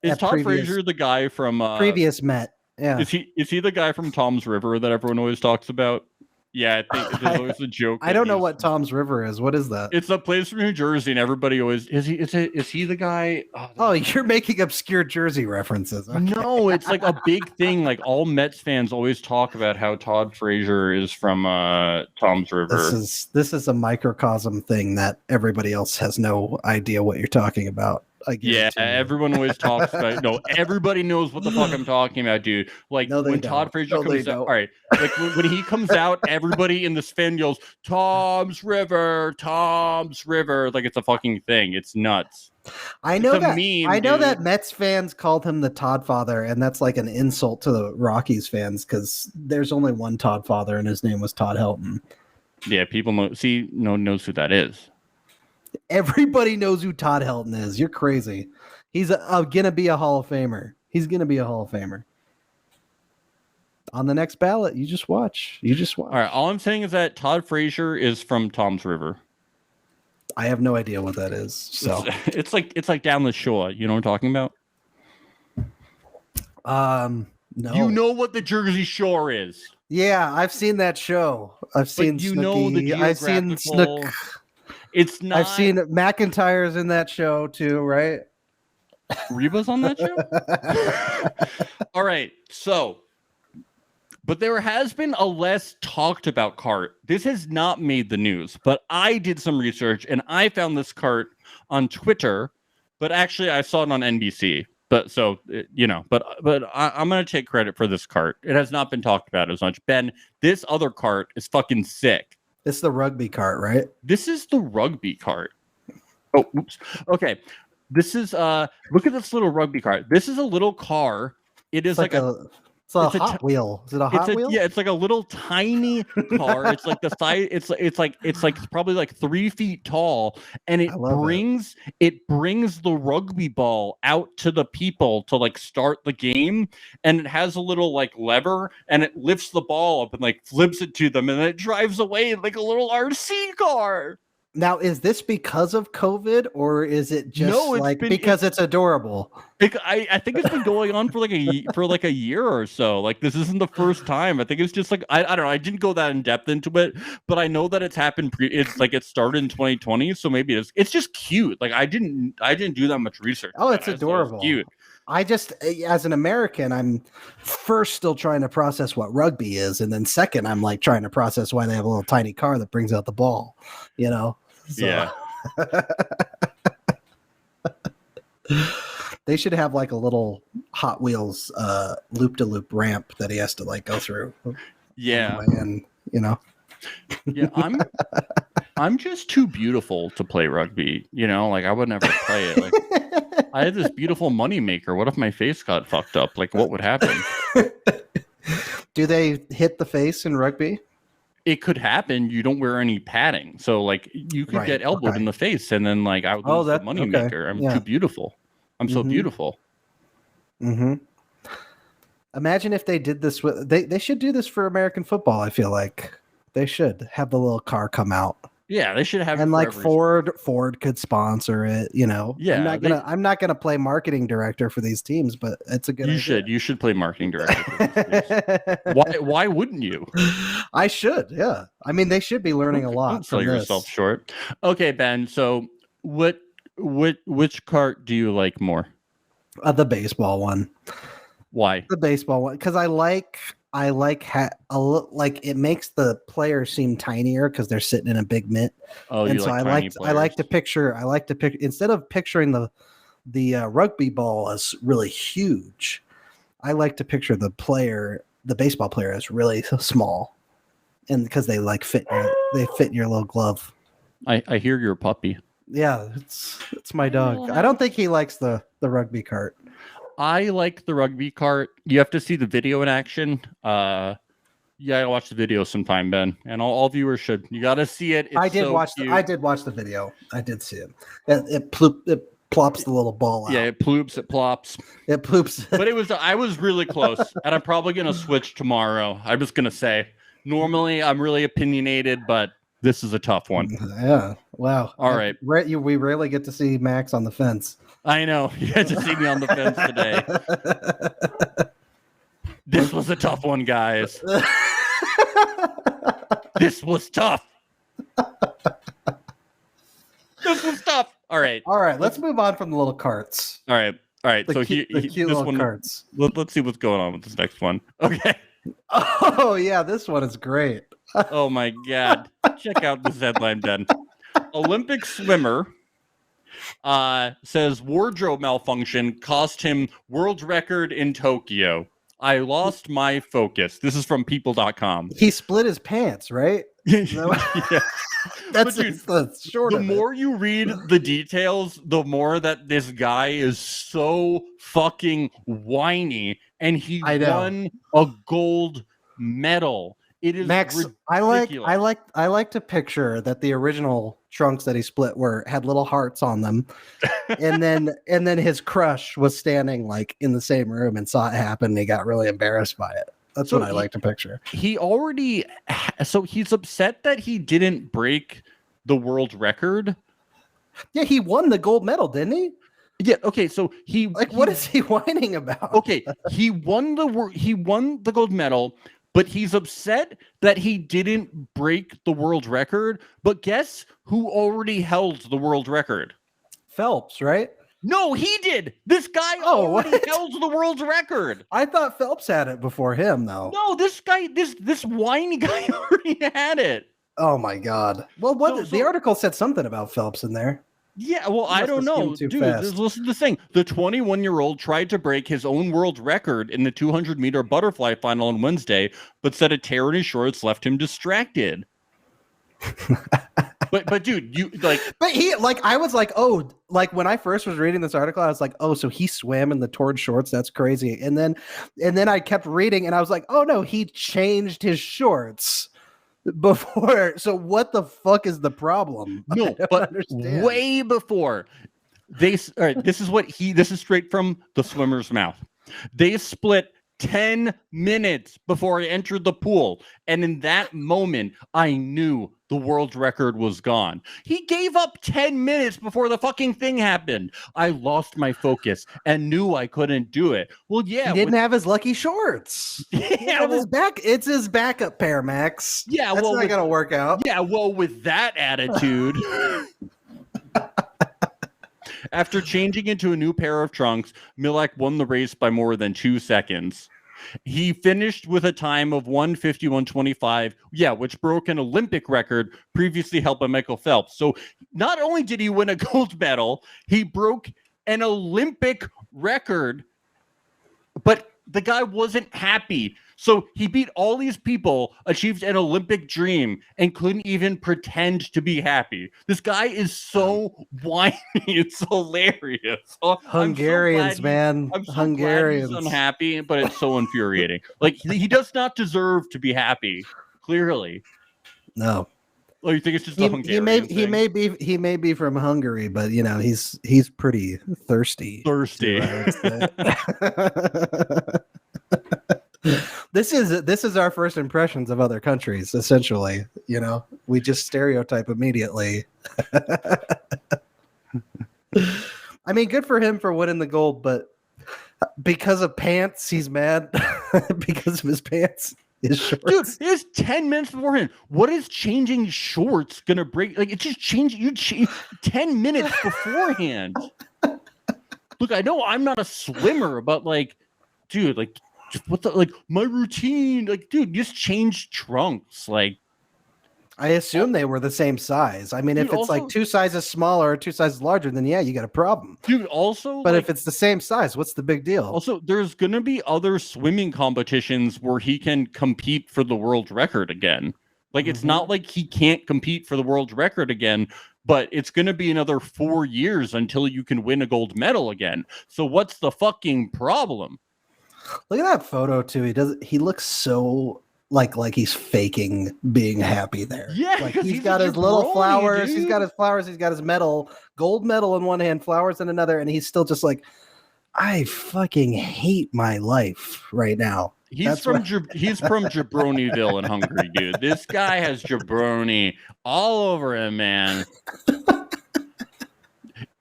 Is Todd Frazier the guy from previous Met? Yeah. Is he the guy from Tom's River that everyone always talks about? Yeah, I think there's always a joke. I don't know what Tom's River is. What is that? It's a place from New Jersey, and everybody always is he the guy? Oh, you're making obscure Jersey references. Okay. No, it's like a big thing. Like all Mets fans always talk about how Todd Frazier is from Tom's River. This is a microcosm thing that everybody else has no idea what you're talking about. Yeah, everyone always talks about. No, everybody knows what the fuck I'm talking about, dude. Like when Todd Frazier comes out, all right. Like when he comes out, everybody in this fan yells, "Tom's River, Tom's River!" Like it's a fucking thing. It's nuts. I know that Mets fans called him the Todd Father, and that's like an insult to the Rockies fans because there's only one Todd Father, and his name was Todd Helton. Yeah, people know. See, no one knows who that is. Everybody knows who Todd Helton is. You're crazy. He's gonna be a Hall of Famer. He's gonna be a Hall of Famer. On the next ballot, you just watch. All right. All I'm saying is that Todd Frazier is from Tom's River. I have no idea what that is. So it's like down the shore. You know what I'm talking about? No. You know what the Jersey Shore is? Yeah, I've seen that show. I've seen you Snooki. know the geographical... I've seen Snook. It's not. I've seen McIntyre's in that show too, right? Reba's on that show? All right. So, but there has been a less talked about cart. This has not made the news, but I did some research and I found this cart on Twitter, but actually I saw it on NBC. But so, but I'm going to take credit for this cart. It has not been talked about as much. Ben, this other cart is fucking sick. It's the rugby cart, right? This is the rugby cart. Oh, oops. Okay. This is look at this little rugby cart. This is a little car. It is like a Hot Wheel. Is it a Hot Wheel? Yeah, it's like a little tiny car. It's like the size. It's like probably like 3 feet tall, and it brings the rugby ball out to the people to like start the game, and it has a little like lever, and it lifts the ball up and like flips it to them, and then it drives away like a little RC car. Now, is this because of COVID, or is it just because it's adorable? I think it's been going on for like a year or so. Like this isn't the first time. I think it's just like I don't know. I didn't go that in depth into it, but I know that it's happened. It's like it started in 2020, so it's just cute. Like I didn't do that much research. Oh, it's adorable. So it's cute. I just, as an American, I'm first still trying to process what rugby is, and then second, I'm like trying to process why they have a little tiny car that brings out the ball, you know? So. Yeah. They should have like a little Hot Wheels loop-to-loop ramp that he has to like go through. Yeah. And, you know? Yeah, I'm just too beautiful to play rugby, you know? Like, I would never play it. Like, I had this beautiful moneymaker. What if my face got fucked up? Like, what would happen? Do they hit the face in rugby? It could happen. You don't wear any padding. So, like, you could get elbowed in the face, and then, like, I would lose the moneymaker. Okay. I'm too beautiful. I'm so beautiful. Mm-hmm. Imagine if they did this with... They should do this for American football, I feel like. They should have the little car come out. Yeah, they should have, and like Ford could sponsor it. You know, yeah. I'm not gonna play marketing director for these teams, but it's a good. You should play marketing director for these teams. Why wouldn't you? I should. Yeah, I mean they should be learning a lot. Don't sell yourself short. Okay, Ben. So which cart do you like more? The baseball one. Why? The baseball one, because I like it makes the players seem tinier because they're sitting in a big mitt. Oh, and so I like to picture instead of picturing the rugby ball as really huge, I like to picture the baseball player as really small, and because they fit in your little glove. I hear your puppy. Yeah, it's my dog. I don't think he likes the rugby cart. I like the rugby cart. You have to see the video in action. Yeah, I watch the video sometime, Ben, and all viewers should. You got to see it. I did watch the video. I did see it. It plops the little ball out. Yeah, it ploops. It plops. It ploops. But I was really close, and I'm probably gonna switch tomorrow. I'm just gonna say. Normally, I'm really opinionated, but this is a tough one. Yeah. Wow. All right. We rarely get to see Max on the fence. I know. You had to see me on the fence today. This was a tough one, guys. This was tough. This was tough. All right. Let's move on from the little carts. All right. The cute little carts. Let's see what's going on with this next one. Okay. Oh, yeah. This one is great. Oh, my God. Check out this headline, Ben. Olympic swimmer says wardrobe malfunction cost him world record in Tokyo. I lost my focus. This is from people.com. He split his pants, right? Yeah. That's the short of it. The more you read the details, the more that this guy is so fucking whiny, and he won a gold medal. It is Max. ridiculous. I like to picture that the original trunks that he split had little hearts on them, and then his crush was standing like in the same room and saw it happen. And he got really embarrassed by it. That's what I like to picture. He's upset that he didn't break the world record. Yeah, he won the gold medal, didn't he? Yeah. Okay. So what is he whining about? Okay, he won the gold medal. But he's upset that he didn't break the world record. But guess who already held the world record? Phelps, right? No, he did. This guy already held the world record. I thought Phelps had it before him, though. No, this guy, this whiny guy already had it. Oh my God. Well, the article said something about Phelps in there. Yeah, well, I don't know. Dude, listen to this thing. The 21-year-old tried to break his own world record in the 200-meter butterfly final on Wednesday, but said a tear in his shorts left him distracted. but dude, you like... But I was like, oh, like when I first was reading this article, I was like, oh, so he swam in the torn shorts? That's crazy. And then I kept reading, and I was like, oh, no, he changed his shorts before. So what the fuck is the problem? No, but understand. Way before this is straight from the swimmer's mouth. They split 10 minutes before I entered the pool, and in that moment I knew the world record was gone. He gave up 10 minutes before the fucking thing happened. I lost my focus and knew I couldn't do it. Well, yeah, he didn't have his lucky shorts. Yeah, it's his backup pair, Max. Yeah, that's not gonna work out. Yeah, well, with that attitude. After changing into a new pair of trunks, Milak won the race by more than 2 seconds. He finished with a time of 1:51.25, which broke an Olympic record previously held by Michael Phelps. So not only did he win a gold medal, he broke an Olympic record, but the guy wasn't happy. So he beat all these people, achieved an Olympic dream, and couldn't even pretend to be happy. This guy is so whiny. It's hilarious. Hungarians, man. I'm so Hungarians. glad he's unhappy, but it's so infuriating. Like, he does not deserve to be happy, clearly. No. Oh, you think it's just a Hungarian thing? He may be from Hungary, but he's pretty thirsty. This is our first impressions of other countries, essentially. We just stereotype immediately. I mean, good for him for winning the gold, but because of pants, he's mad. Because of his pants. His shorts. Dude, it was 10 minutes beforehand. What is changing shorts gonna break? Like, it just changed. 10 minutes beforehand. Look, I know I'm not a swimmer, but dude, what the my routine? Dude, just change trunks. I assume they were the same size. I mean, dude, if it's also, 2 sizes smaller or 2 sizes larger, then you got a problem. Dude, also, but if it's the same size, what's the big deal? Also, there's gonna be other swimming competitions where he can compete for the world record again. It's not like he can't compete for the world record again, but it's gonna be another 4 years until you can win a gold medal again. So what's the fucking problem? Look at that photo too. He looks so like he's faking being happy there. Yeah, he's got his little flowers. Dude. He's got his flowers. He's got his medal, gold medal in one hand, flowers in another, and he's still just I fucking hate my life right now. He's from Jabroniville in Hungary, dude. This guy has jabroni all over him, man.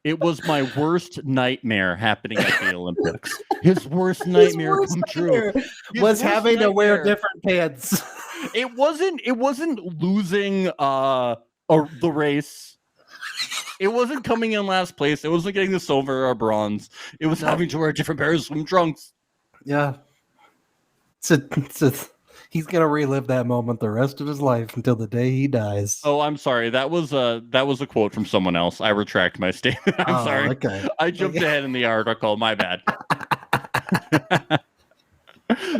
It was my worst nightmare happening at the Olympics. His worst nightmare come true. Was having to wear different pants. It wasn't losing the race. It wasn't coming in last place. It wasn't getting the silver or bronze. It was having to wear a different pair of swim trunks. Yeah. He's gonna relive that moment the rest of his life until the day he dies. Oh, I'm sorry. That was a quote from someone else. I retract my statement. I'm sorry. Okay. I jumped ahead in the article. My bad.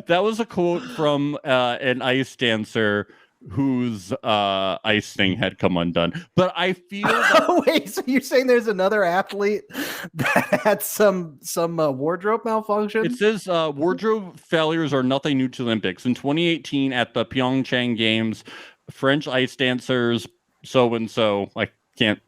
That was a quote from an ice dancer whose ice thing had come undone. But I feel that... Wait, so you're saying there's another athlete that had some wardrobe malfunction? It says wardrobe failures are nothing new to Olympics. In 2018 at the Pyeongchang Games, French ice dancers so-and-so, I can't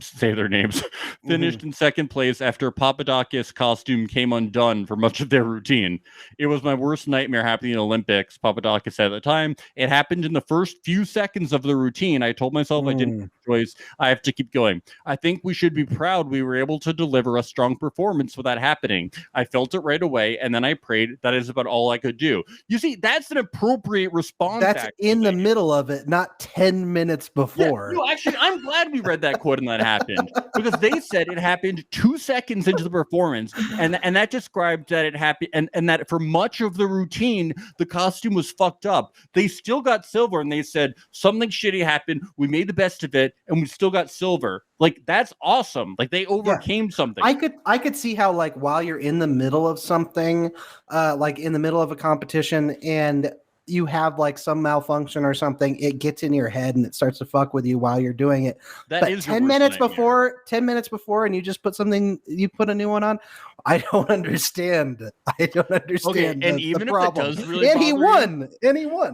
say their names, finished in second place after Papadakis' costume came undone for much of their routine. It was my worst nightmare happening in Olympics, Papadakis said at the time. It happened in the first few seconds of the routine. I told myself I didn't have a choice. I have to keep going. I think we should be proud we were able to deliver a strong performance without happening. I felt it right away, and then I prayed. That is about all I could do. You see, that's an appropriate response. That's actually in the middle of it, not 10 minutes before. Yeah, no, actually, I'm glad we read that quote and that happened, because they said it happened 2 seconds into the performance, and that described that it happened, and that for much of the routine the costume was fucked up. They still got silver, and they said something shitty happened, we made the best of it, and we still got silver. That's awesome. They overcame something. I could see how while you're in the middle of something, in the middle of a competition, and you have some malfunction or something, it gets in your head and it starts to fuck with you while you're doing it. That but is 10 minutes before, and you just put a new one on. I don't understand. Okay, and even if it does really and he won.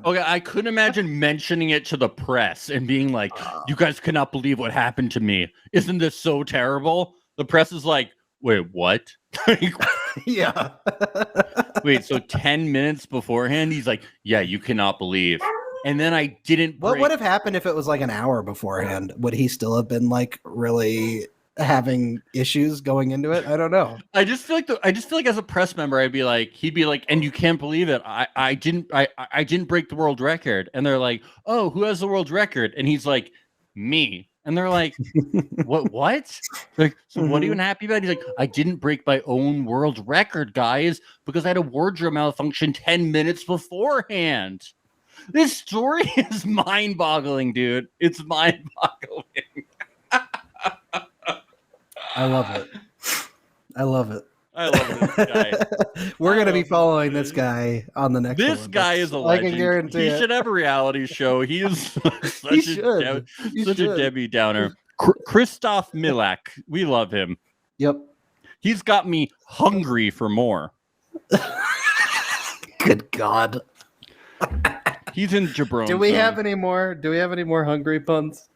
Okay, I couldn't imagine mentioning it to the press and being like, you guys cannot believe what happened to me. Isn't this so terrible? The press is like, wait, what? Yeah. Wait, so 10 minutes beforehand, he's like, yeah, you cannot believe. And then I didn't. What would have happened if it was an hour beforehand? Would he still have been really having issues going into it? I don't know. I just feel like as a press member, he'd be like, and you can't believe it. I didn't break the world record. And they're like, oh, who has the world record? And he's like, me. And they're like, what? They're like, so what are you unhappy about? He's like, I didn't break my own world record, guys, because I had a wardrobe malfunction 10 minutes beforehand. This story is mind-boggling, dude. It's mind-boggling. I love it. I love it. I love this guy. We're going to be following this guy on the next This Olympics. guy is a legend. I can guarantee he it. should have a reality show. He is such a Debbie Downer. Christoph Milak. We love him. Yep. He's got me hungry for more. Good God. He's in Jabron. Do we have any more? Do we have any more hungry puns?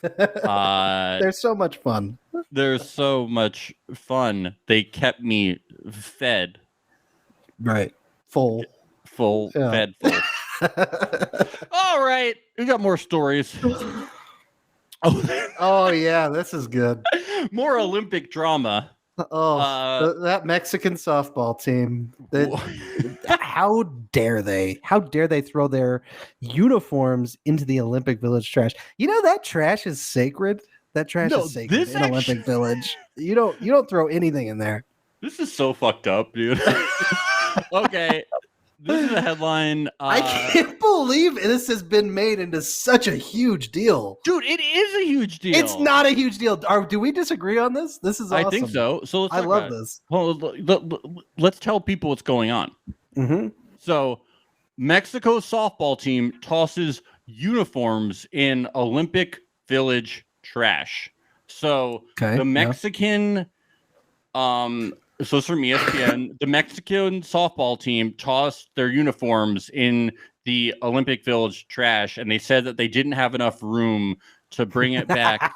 They're so much fun. They're so much fun. They kept me fed. Right. Full. Yeah. Fed full. All right. We got more stories. Oh, yeah. This is good. More Olympic drama. That Mexican softball team. How dare they? How dare they throw their uniforms into the Olympic Village trash? You know that trash is sacred. That trash is sacred in Olympic Village. You don't throw anything in there. This is so fucked up, dude. Okay. This is a headline. I can't believe this has been made into such a huge deal. Dude, it is a huge deal. It's not a huge deal. Do we disagree on this? This is awesome. I think so. So I love this. Let's tell people what's going on. Mm-hmm. So, Mexico's softball team tosses uniforms in Olympic Village trash. So, the Mexican... So it's from ESPN. The Mexican softball team tossed their uniforms in the Olympic Village trash, and they said that they didn't have enough room to bring it back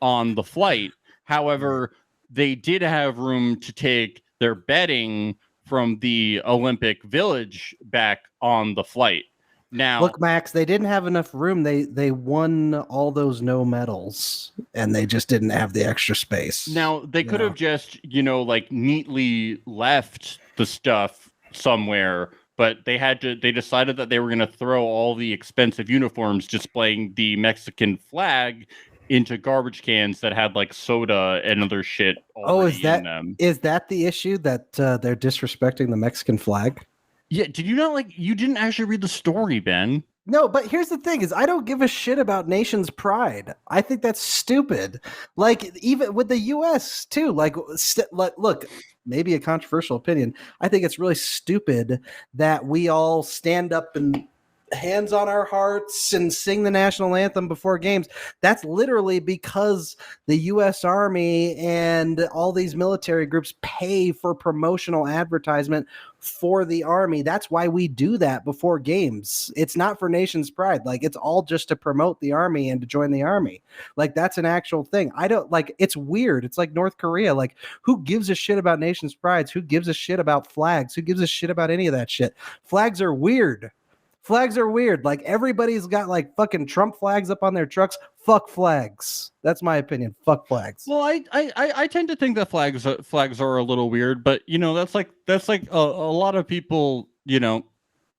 on the flight. However, they did have room to take their bedding from the Olympic Village back on the flight. Now, look, Max, they didn't have enough room. They won all those no medals, and they just didn't have the extra space. Now, they could have just, neatly left the stuff somewhere, but they decided that they were going to throw all the expensive uniforms displaying the Mexican flag into garbage cans that had like soda and other shit already in them. Is that the issue, that they're disrespecting the Mexican flag? Yeah, did you not you didn't actually read the story, Ben? No, but here's the thing: is I don't give a shit about nation's pride. I think that's stupid. Like, even with the U.S. too. Look, maybe a controversial opinion. I think it's really stupid that we all stand up and hands on our hearts and sing the national anthem before games. That's literally because the U.S. Army and all these military groups pay for promotional advertisement for the Army. That's why we do that before games. It's not for nation's pride. Like, it's all just to promote the Army and to join the Army. Like, that's an actual thing. I don't it's weird. It's like North Korea. Like, who gives a shit about nation's prides? Who gives a shit about flags? Who gives a shit about any of that shit? Flags are weird. Flags are weird. Like, everybody's got like fucking Trump flags up on their trucks. Fuck flags. That's my opinion. Fuck flags. Well, I tend to think that flags are a little weird, but that's like a lot of people, yeah,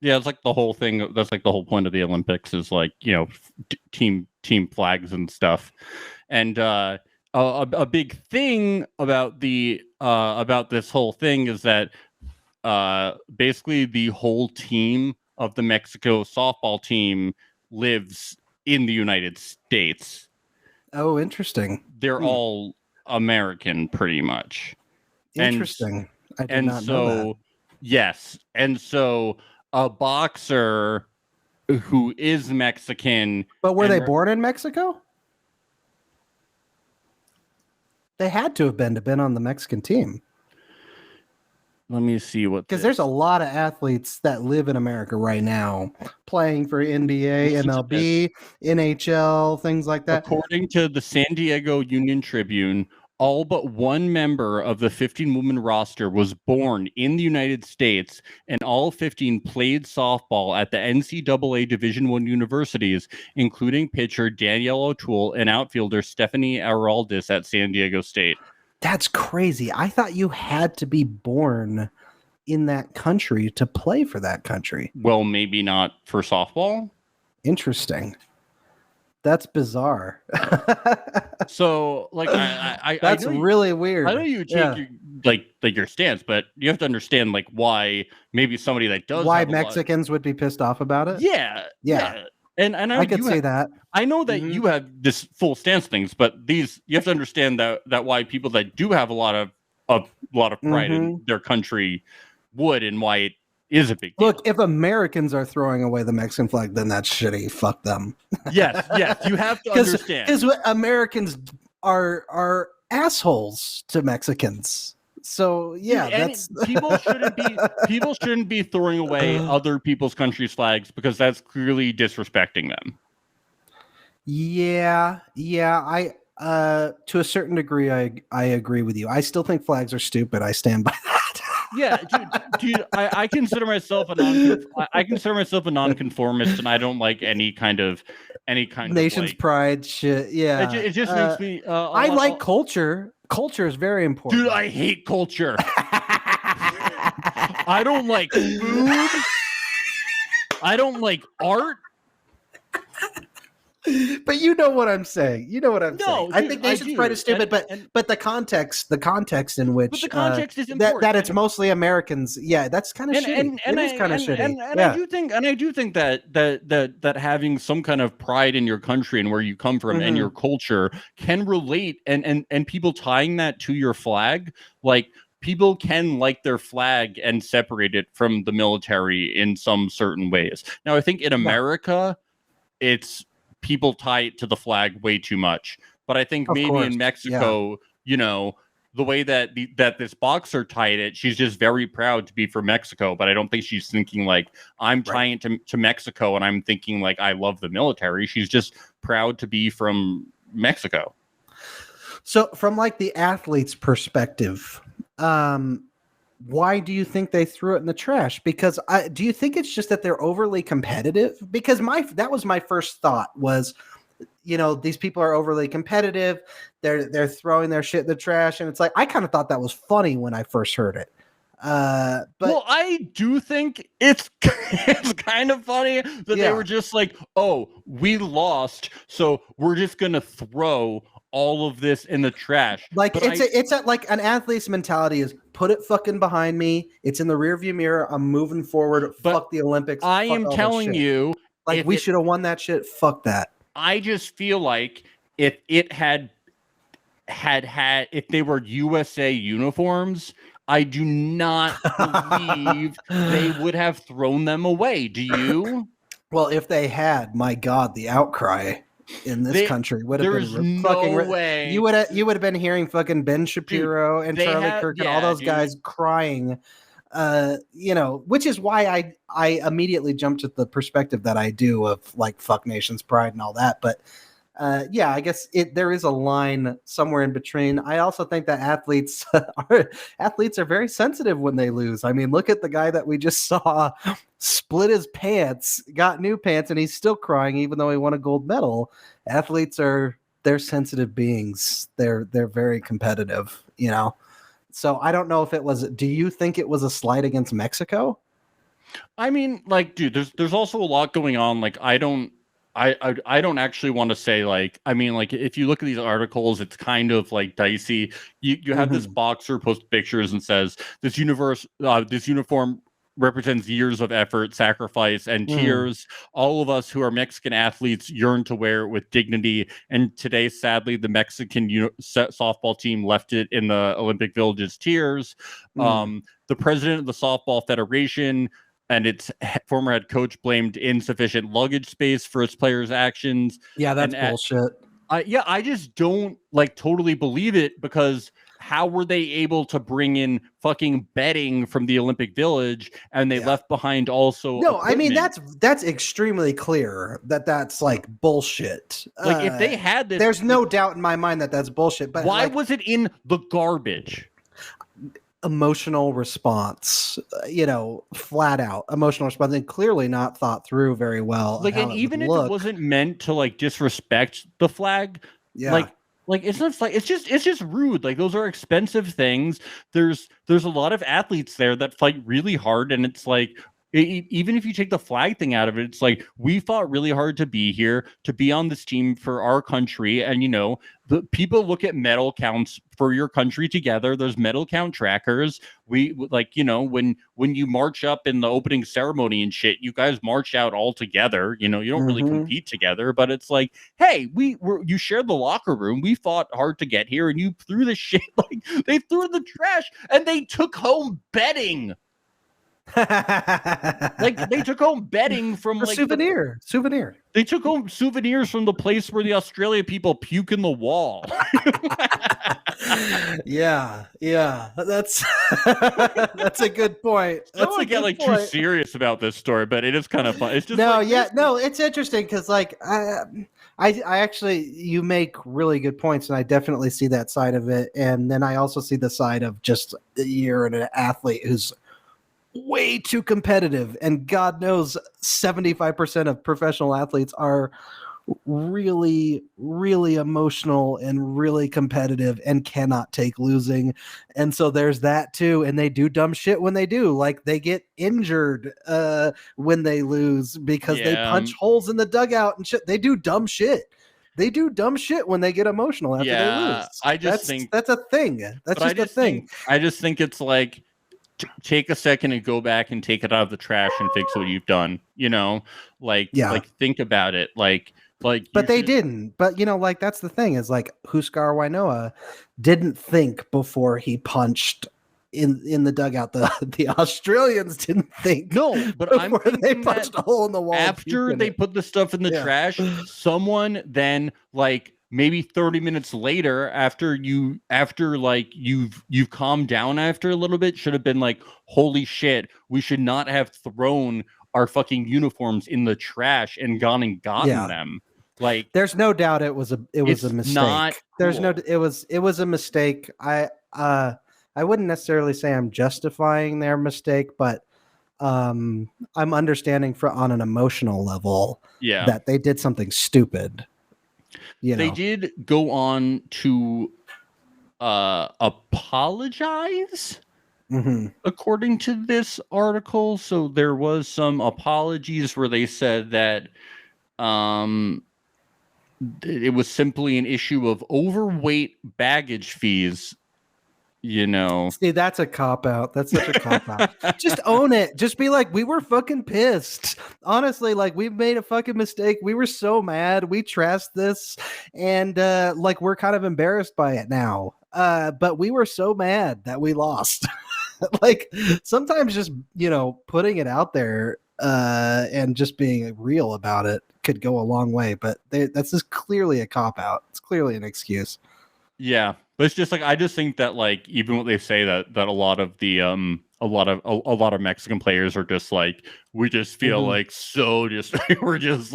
it's like the whole thing. That's like the whole point of the Olympics is like, team flags and stuff. And a big thing about about this whole thing is that basically the whole team of the Mexico softball team lives in the United States. Oh, interesting. They're all American, pretty much. Interesting. I did not know that. Yes. And so a boxer who is Mexican. But were they born in Mexico? They had to have been on the Mexican team. Let me see because there's a lot of athletes that live in America right now playing for NBA, MLB, NHL, things like that. According to the San Diego Union Tribune, all but one member of the 15-woman roster was born in the United States, and all 15 played softball at the NCAA Division I universities, including pitcher Danielle O'Toole and outfielder Stephanie Araldis at San Diego State. That's crazy. I thought you had to be born in that country to play for that country. Well, maybe not for softball. Interesting. That's bizarre. So, like, that's I know really weird. I know you take your stance, but you have to understand like why maybe somebody that does why have Mexicans would be pissed off about it. Yeah. And I could see that. I know that you have this full stance things, but you have to understand that why people that do have a lot of pride in their country would, and why it is a big deal. Look, if Americans are throwing away the Mexican flag, then that's shitty. Fuck them. Yes, you have to understand. Because Americans are assholes to Mexicans. So yeah, that's people shouldn't be throwing away other people's countries' flags because that's clearly disrespecting them. Yeah, I to a certain degree I agree with you. I still think flags are stupid. I stand by that. Yeah, dude, I consider myself a nonconformist, and I don't like any kind of nation's pride shit. Yeah, it just makes me. I like culture. Culture is very important. Dude, I hate culture. I don't like food. I don't like art. But you know what I'm saying. You know what I'm saying. Dude, I think nation's pride is stupid, but the context in which but the context is important. that it's mostly Americans. Yeah, that's kind of shitty. It is kind of shitty. And I do think that having some kind of pride in your country and where you come from and your culture can relate, and people tying that to your flag, like people can like their flag and separate it from the military in some certain ways. Now, I think in America, it's people tie it to the flag way too much, but I think maybe in Mexico, you know, the way that this boxer tied it, she's just very proud to be from Mexico, but I don't think she's thinking like I'm tying it to Mexico and I'm thinking like I love the military. She's just proud to be from Mexico. So from like the athlete's perspective, why do you think they threw it in the trash? Because do you think it's just that they're overly competitive? Because that was my first thought was, you know, these people are overly competitive. They're throwing their shit in the trash. And it's like, I kind of thought that was funny when I first heard it. But well, I do think it's kind of funny that they were just like, oh, we lost, so we're just going to throw all of this in the trash. Like it's like an athlete's mentality is put it fucking behind me. It's in the rearview mirror. I'm moving forward. But fuck the Olympics. I am telling you, like we should have won that shit. Fuck that. I just feel like if it had if they were USA uniforms, I do not believe they would have thrown them away. Do you? Well, if they had, my God, the outcry in this country would have been fucking way. You would have been hearing fucking Ben Shapiro and Charlie Kirk and all those guys crying. You know, which is why I immediately jumped at the perspective that I do of like fuck nation's pride and all that. But yeah, I guess there is a line somewhere in between. I also think that athletes are very sensitive when they lose. I mean, look at the guy that we just saw split his pants, got new pants, and he's still crying even though he won a gold medal. Athletes they're sensitive beings. They're very competitive, you know. So I don't know if it was. Do you think it was a slight against Mexico? I mean, like, dude, there's also a lot going on. Like, I don't actually want to say, like, I mean, like, if you look at these articles, it's kind of like dicey. You have this boxer post pictures and says this uniform represents years of effort, sacrifice, and tears. All of us who are Mexican athletes yearn to wear it with dignity. And today, sadly, the Mexican softball team left it in the Olympic Village's tears. The president of the Softball Federation and its former head coach blamed insufficient luggage space for its players' actions. Yeah, that's bullshit. I just don't totally believe it, because how were they able to bring in fucking bedding from the Olympic Village and they left behind also? No, equipment? I mean, that's extremely clear that's like bullshit. Like, if they had this, there's no doubt in my mind that that's bullshit. But why was it in the garbage? Emotional response, flat out emotional response, and clearly not thought through very well. Like, and even if it wasn't meant to disrespect the flag, like it's not like it's just rude. Like, those are expensive things. There's a lot of athletes there that fight really hard, and it's like, even if you take the flag thing out of it, it's like we fought really hard to be here, to be on this team for our country. And, the people look at medal counts for your country together. There's medal count trackers. We when you march up in the opening ceremony and shit, you guys march out all together. You don't really compete together, but it's like, hey, you shared the locker room. We fought hard to get here, and you threw the shit like they threw the trash, and they took home bedding. Like they took home bedding from souvenir. They took home souvenirs from the place where the Australia people puke in the wall. yeah, that's that's a good point. I don't want to get too serious about this story, but it is kind of fun. It's just it's interesting because I actually, you make really good points, and I definitely see that side of it, and then I also see the side of just you're an athlete who's way too competitive, and God knows 75% of professional athletes are really, really emotional and really competitive and cannot take losing. And so there's that too. And they do dumb shit when they do, like they get injured when they lose because they punch holes in the dugout and shit. They do dumb shit. They do dumb shit when they get emotional after they lose. I just think that's a thing. That's just a thing. I just think it's like, take a second and go back and take it out of the trash and fix what you've done. Think about it. But they didn't. But that's the thing is Huskar Wainoa didn't think before he punched in the dugout. The Australians didn't think. No, but I'm thinking they punched a hole in the wall after they put the stuff in the trash. Someone then maybe 30 minutes later, after you've calmed down after a little bit, should have been like, holy shit, we should not have thrown our fucking uniforms in the trash and gone and gotten them. There's no doubt it was a mistake. It was a mistake. I wouldn't necessarily say I'm justifying their mistake, but I'm understanding on an emotional level that they did something stupid. They did go on to apologize, according to this article. So there was some apologies where they said that it was simply an issue of overweight baggage fees. See, that's a cop-out. That's such a cop-out. Just own it. Just be like, we were fucking pissed. Honestly, we made a fucking mistake. We were so mad. We trashed this, and we're kind of embarrassed by it now. But we were so mad that we lost. Sometimes just putting it out there and just being real about it could go a long way. But that's just clearly a cop-out. It's clearly an excuse. Yeah. But it's just I just think that even what they say that a lot of the a lot of Mexican players are just we just feel we're just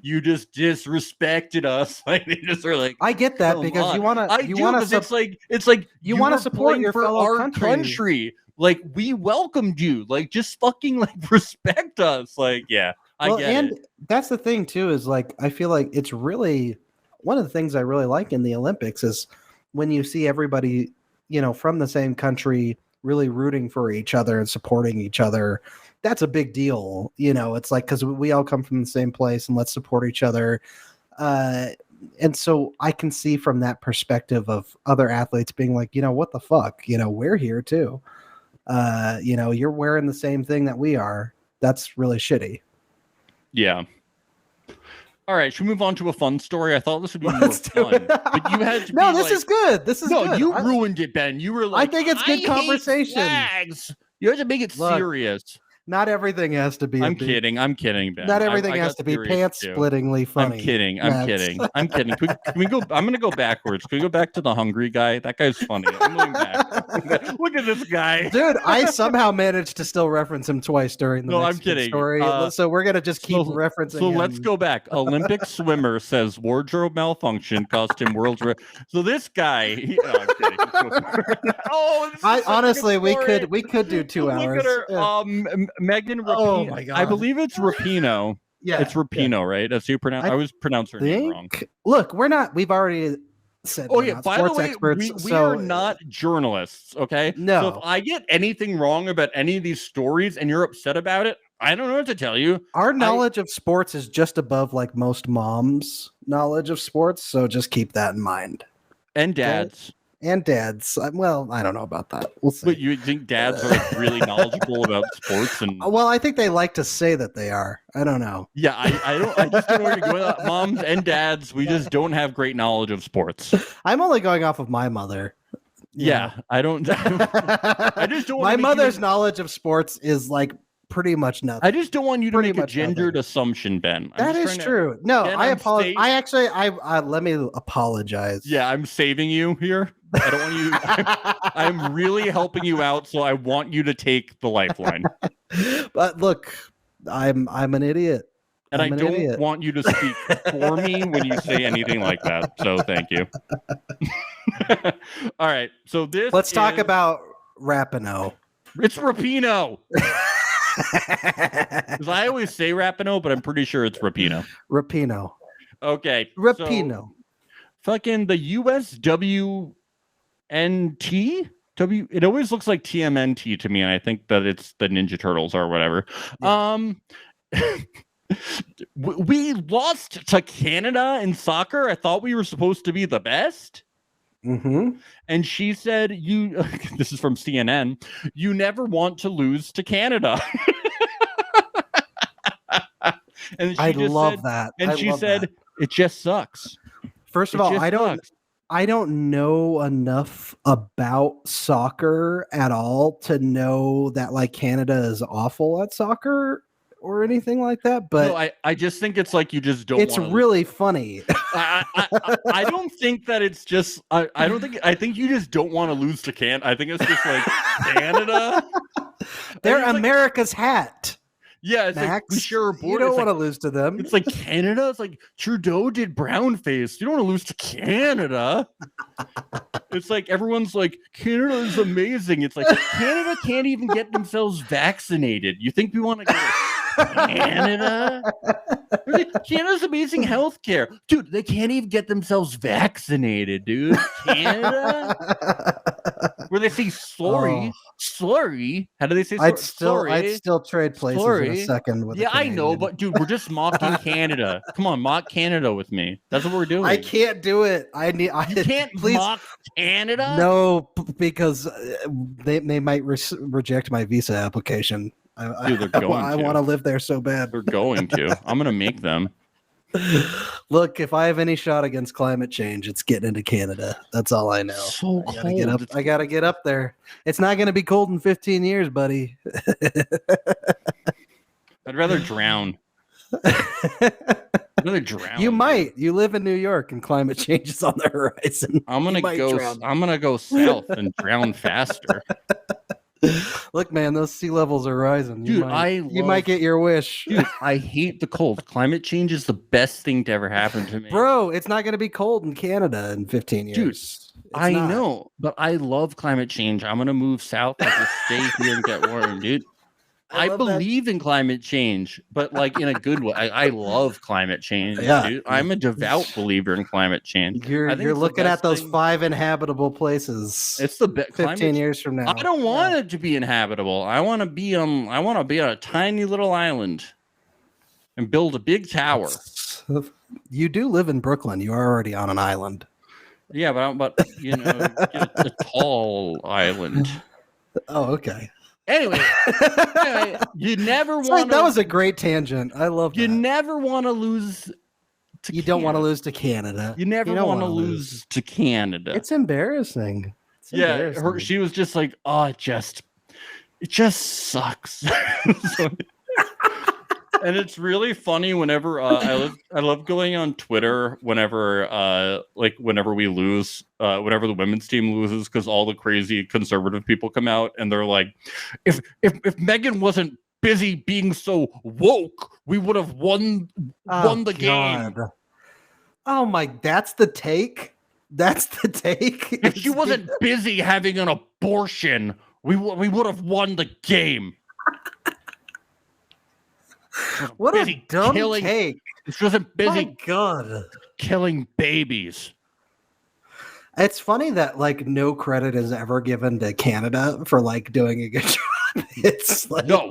you just disrespected us. They just are I get that because you want to you want to support your fellow country. We welcomed you. Just fucking respect us. I get it. That's the thing too is I feel like it's really one of the things I really like in the Olympics is when you see everybody, from the same country really rooting for each other and supporting each other. That's a big deal. It's because we all come from the same place and let's support each other. And so I can see from that perspective of other athletes being what the fuck, we're here too. You're wearing the same thing that we are. That's really shitty. Yeah. All right, should we move on to a fun story? I thought this would be more fun. But you had to this is good. This is good. You ruined it, Ben. You were I think it's good conversation. You have to make it serious. Not everything has to be. I'm kidding, Ben. Not everything has to be pants-splittingly funny. I'm kidding. Can we go? I'm going to go backwards. Can we go back to the Hungary guy? That guy's funny. I'm going back. Look at this guy, dude. I somehow managed to still reference him twice during the I'm kidding. Story. So we're gonna just keep referencing. So him. Let's go back. Olympic swimmer says wardrobe malfunction cost him world's record. So this guy. I'm kidding. Honestly, we could do 2 hours. Look at her. Megan Rapinoe. Oh my God. I believe it's Rapinoe. Yeah, it's Rapinoe, right? That's how you pronounce. I always pronounce her name wrong. Look, we've already said Oh we're yeah. not By the sports way, experts. we are not journalists. Okay. No. So if I get anything wrong about any of these stories and you're upset about it, I don't know what to tell you. Our knowledge of sports is just above like most moms' knowledge of sports, so just keep that in mind. And dads. Okay? And dads. Well, I don't know about that. We'll see. But you think dads are like really knowledgeable about sports? And well, I think they like to say that they are. I don't know. Yeah, I just don't know where you're going. Moms and dads, we just don't have great knowledge of sports. I'm only going off of my mother. Yeah, I just don't. My mother's knowledge of sports is like pretty much nothing. I just don't want you to make a gendered assumption, Ben. That is true. No, I apologize. I let me apologize. Yeah, I'm saving you here. I don't want you. I'm really helping you out, so I want you to take the lifeline. But look, I'm an idiot. And I don't want you to speak for me when you say anything like that. So thank you. All right. So let's talk about Rapinoe. It's Rapinoe. Because I always say Rapinoe, but I'm pretty sure it's Rapinoe. Rapinoe. Okay. Rapinoe. So, fucking the USWNT. It always looks like TMNT to me, and I think that it's the Ninja Turtles or whatever. Yeah. We lost to Canada in soccer. I thought we were supposed to be the best. Mm-hmm. And she said, this is from CNN, you never want to lose to Canada. And I love that. And she said, it just sucks. First of all, I don't know enough about soccer at all to know that like Canada is awful at soccer or anything like that. But no, I just think it's like you just don't. It's really funny. I don't think that it's just. I think you just don't want to lose to Canada. I think it's just like Canada. They're America's hat. Yeah, it's Max, like we share a border. You don't want to lose to them. It's like Canada. It's like Trudeau did brown face. You don't want to lose to Canada. It's like everyone's like, Canada is amazing. It's like Canada can't even get themselves vaccinated. You think we want to go to Canada? Canada's amazing healthcare. Dude, they can't even get themselves vaccinated, dude. Canada? Where they say sorry. Sorry. How do they say sorry? I'd still trade places in a second with I know, but dude, we're just mocking Canada. Come on, mock Canada with me. That's what we're doing. I can't do it. You can't mock Canada? No, because they might reject my visa application. Dude, they're going I want to live there so bad. They're going to. I'm going to make them. Look, if I have any shot against climate change, it's getting into Canada. That's all I know. So I gotta get up there. It's not going to be cold in 15 years, buddy. I'd rather drown. I'd rather drown. You might. You live in New York, and climate change is on the horizon. I'm gonna go south and drown faster. Look, man, those sea levels are rising. Dude, you might get your wish. Dude, I hate the cold. Climate change is the best thing to ever happen to me. Bro, it's not going to be cold in Canada in 15 years. Dude, I know, but I love climate change. I'm going to move south. I'll just stay here and get warm, dude. I believe in climate change, but like in a good way. I love climate change, dude. I'm a devout believer in climate change. You're looking at those 5 inhabitable places. It's the best. 15 years from now. I don't want it to be inhabitable. I want to be on a tiny little island and build a big tower. You do live in Brooklyn. You are already on an island. Yeah, but get a tall island. Oh, okay. Anyway, you never want. That was a great tangent. I love that. You never want to lose. You don't want to lose to Canada. You never want to lose to Canada. It's embarrassing. She was just like, oh, it just sucks. And it's really funny whenever I love going on Twitter whenever we lose, whenever the women's team loses, because all the crazy conservative people come out and they're like, if Megan wasn't busy being so woke, we would have won the game. Oh my, that's the take. That's the take. If she wasn't busy having an abortion, we would have won the game. What a dumb take. She wasn't busy My God. killing babies. It's funny that like no credit is ever given to Canada for like doing a good job. It's like no,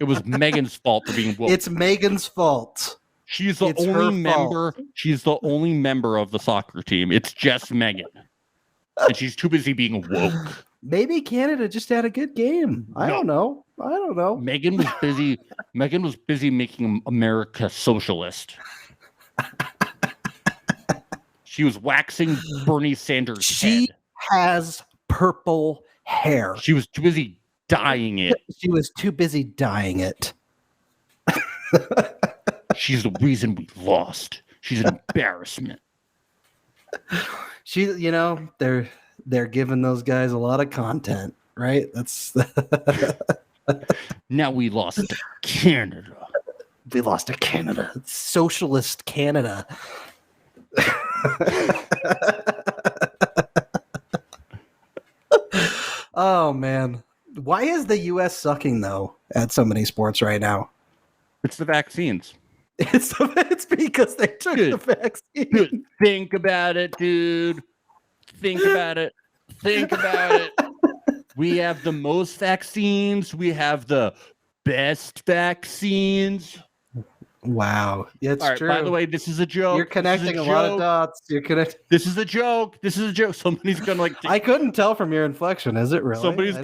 it was Megan's fault for being woke. It's Megan's fault. She's the only member. She's the only member of the soccer team. It's just Megan, and she's too busy being woke. Maybe Canada just had a good game. I don't know. Megan was busy. Megan was busy making America socialist. She was waxing Bernie Sanders' head. She has purple hair. She was too busy dyeing it. She was too busy dyeing it. She's the reason we lost. She's an embarrassment. They're giving those guys a lot of content, right? That's now we lost to Canada. We lost to Canada. Socialist Canada. Oh man. Why is the US sucking though at so many sports right now? It's the vaccines. It's because they took the vaccine. Dude, think about it, dude. Think about it. We have the most vaccines. We have the best vaccines. Wow. Yeah, it's true. By the way, this is a joke. You're connecting a lot of dots. This is a joke. Somebody's gonna I couldn't tell from your inflection. Is it really? Somebody's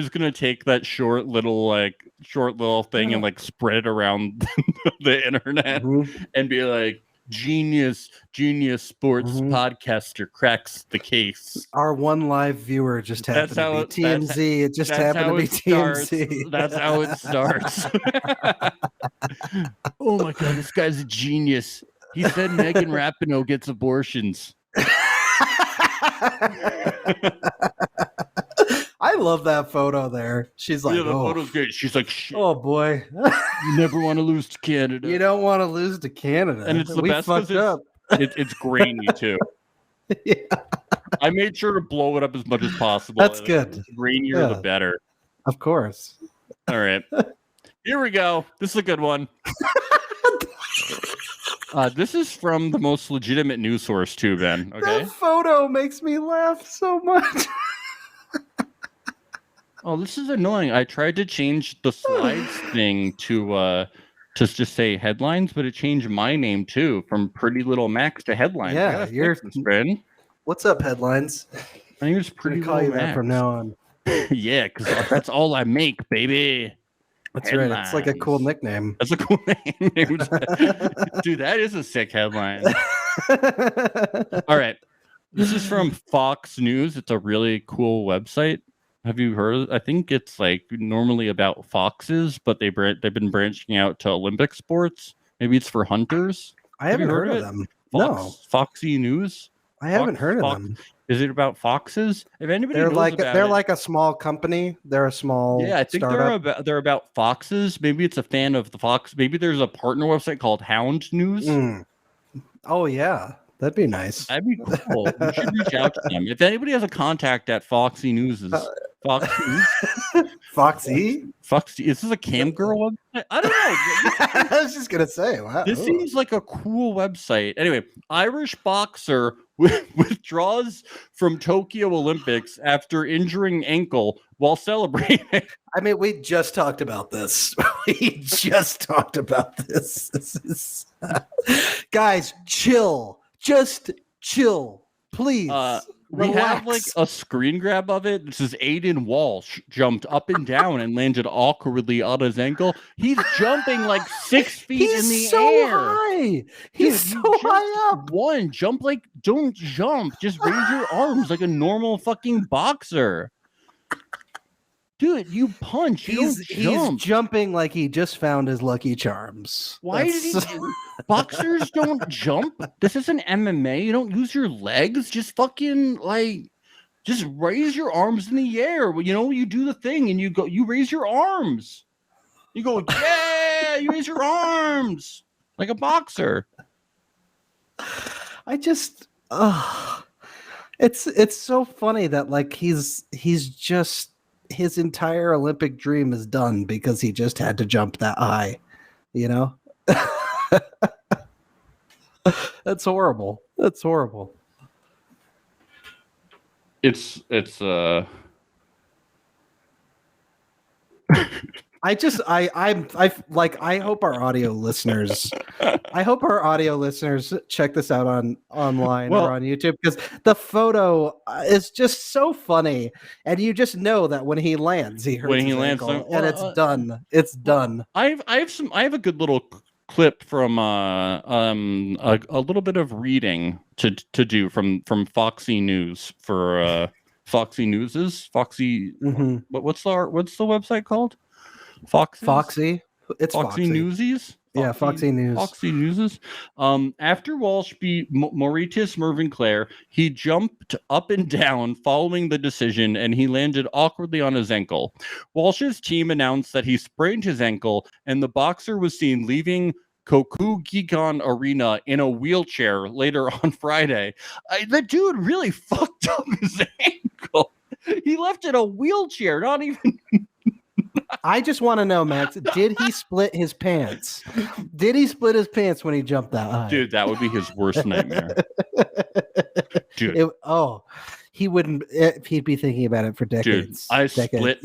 gonna take that short little thing and like spread it around the internet and be like, genius sports podcaster cracks the case. Our one live viewer just happened to be TMZ. It just happened to be TMZ. That's how it starts. Oh my god, this guy's a genius. He said Megan Rapinoe gets abortions. I love that photo there. She's like, the photo's good. She's like, shit. Oh boy. You never want to lose to Canada. You don't want to lose to Canada. And it's the best because it's grainy too. Yeah. I made sure to blow it up as much as possible. That's good. The grainier, the better. Of course. All right. Here we go. This is a good one. This is from the most legitimate news source too, Ben. Okay. That photo makes me laugh so much. Oh, this is annoying. I tried to change the slides thing to just say headlines, but it changed my name too from Pretty Little Max to headlines. Yeah, you're Ben. What's up, headlines? My name is Pretty Little Max. That from now on. Yeah, because that's all I make, baby. That's headlines. Right. It's like a cool nickname. That's a cool name. Dude, that is a sick headline. All right. This is from Fox News. It's a really cool website. Have you heard? I think it's like normally about foxes, but they've been branching out to Olympic sports. Maybe it's for hunters. I haven't heard of them. No. Foxy News. I haven't heard of them. Is it about foxes? If anybody they're knows like about they're it, like a small company. They're a small I think startup. they're about foxes. Maybe it's a fan of the fox. Maybe there's a partner website called Hound News. Oh yeah. That'd be nice. That'd be cool. You should reach out to them. If anybody has a contact at Foxy News, Foxy? Is this a cam girl website? I don't know. I was just gonna say, wow. This seems like a cool website. Anyway, Irish boxer withdraws from Tokyo Olympics after injuring ankle while celebrating. I mean, we just talked about this. This is guys, chill. Just chill, please. We have like a screen grab of it. This is Aiden Walsh jumped up and down and landed awkwardly on his ankle. He's jumping like 6 feet in the air. High. He's so high up. Don't jump. Just raise your arms like a normal fucking boxer. Dude, you punch. He's jumping like he just found his Lucky Charms. Why did he? Boxers don't jump. This isn't MMA. You don't use your legs. Just fucking just raise your arms in the air. You know, you do the thing and you raise your arms. You go, yeah, you raise your arms like a boxer. It's so funny that like he's just. His entire Olympic dream is done because he just had to jump that high, you know? That's horrible. It's I hope our audio listeners check this out online or on YouTube, because the photo is just so funny, and you just know that when he lands, he hurts his ankle, and it's done. It's done. I have a good little clip from a little bit of reading to do from Foxy News for Foxy Newses. Foxy. Mm-hmm. What's the website called? Foxy. It's Foxy Newsies. Foxy News. Foxy Newses. After Walsh beat Mauritius Mervyn Clare, he jumped up and down following the decision, and he landed awkwardly on his ankle. Walsh's team announced that he sprained his ankle, and the boxer was seen leaving Kokugikan Arena in a wheelchair later on Friday. The dude really fucked up his ankle. He left in a wheelchair, not even... I just want to know, Max, did he split his pants? Did he split his pants when he jumped that high? Dude, that would be his worst nightmare. Dude. He wouldn't, he'd be thinking about it for decades. Dude, split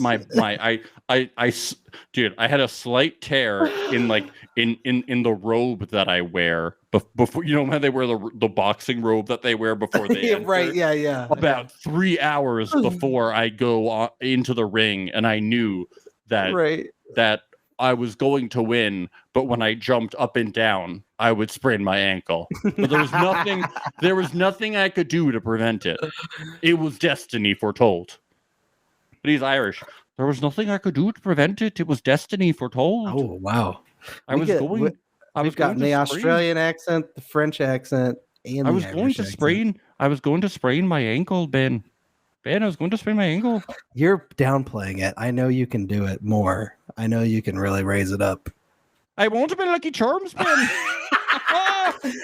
dude, I had a slight tear in the robe that I wear before, you know, when they wear the boxing robe that they wear before they enter, right, yeah. About 3 hours before I go into the ring, and I knew that I was going to win, but when I jumped up and down, I would sprain my ankle. But there was nothing I could do to prevent it. It was destiny foretold. But he's Irish. There was nothing I could do to prevent it. It was destiny foretold. Oh, wow. We've got the Australian accent, the French accent, and I was going to sprain my ankle, Ben. Ben, I was going to sprain my ankle. You're downplaying it. I know you can do it more. I know you can really raise it up. I want to be Lucky Charms, Ben.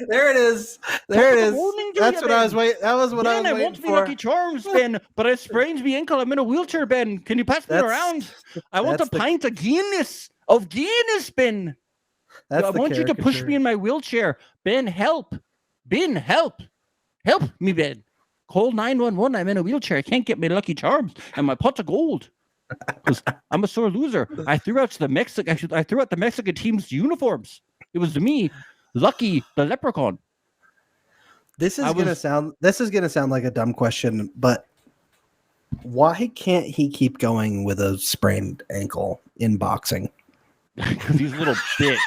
There it is. That's what I was waiting. That was what I was waiting for. I want to be Lucky Charms, Ben, but I sprained my ankle. I'm in a wheelchair, Ben. Can you pass me around? I want a pint of Guinness, Ben. I want you to push me in my wheelchair. Ben, help. Ben, help. Help me, Ben. Call 911. I'm in a wheelchair. I can't get my Lucky Charms and my pot of gold because I'm a sore loser. I threw out the Mexican team's uniforms. It was me, Lucky the Leprechaun. This is gonna sound like a dumb question, but why can't he keep going with a sprained ankle in boxing? Because he's a little bitch.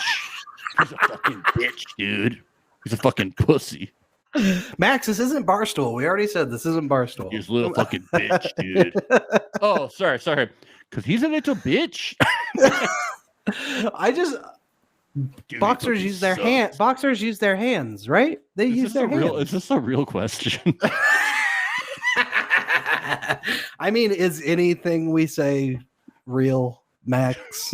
He's a fucking bitch, dude. He's a fucking pussy. Max, this isn't Barstool. We already said this isn't Barstool. He's a little fucking bitch, dude. Oh, sorry. Because he's a little bitch. Dude, boxers use their hands. Boxers use their hands, right? They use their hands. Is this a real question? I mean, is anything we say real, Max?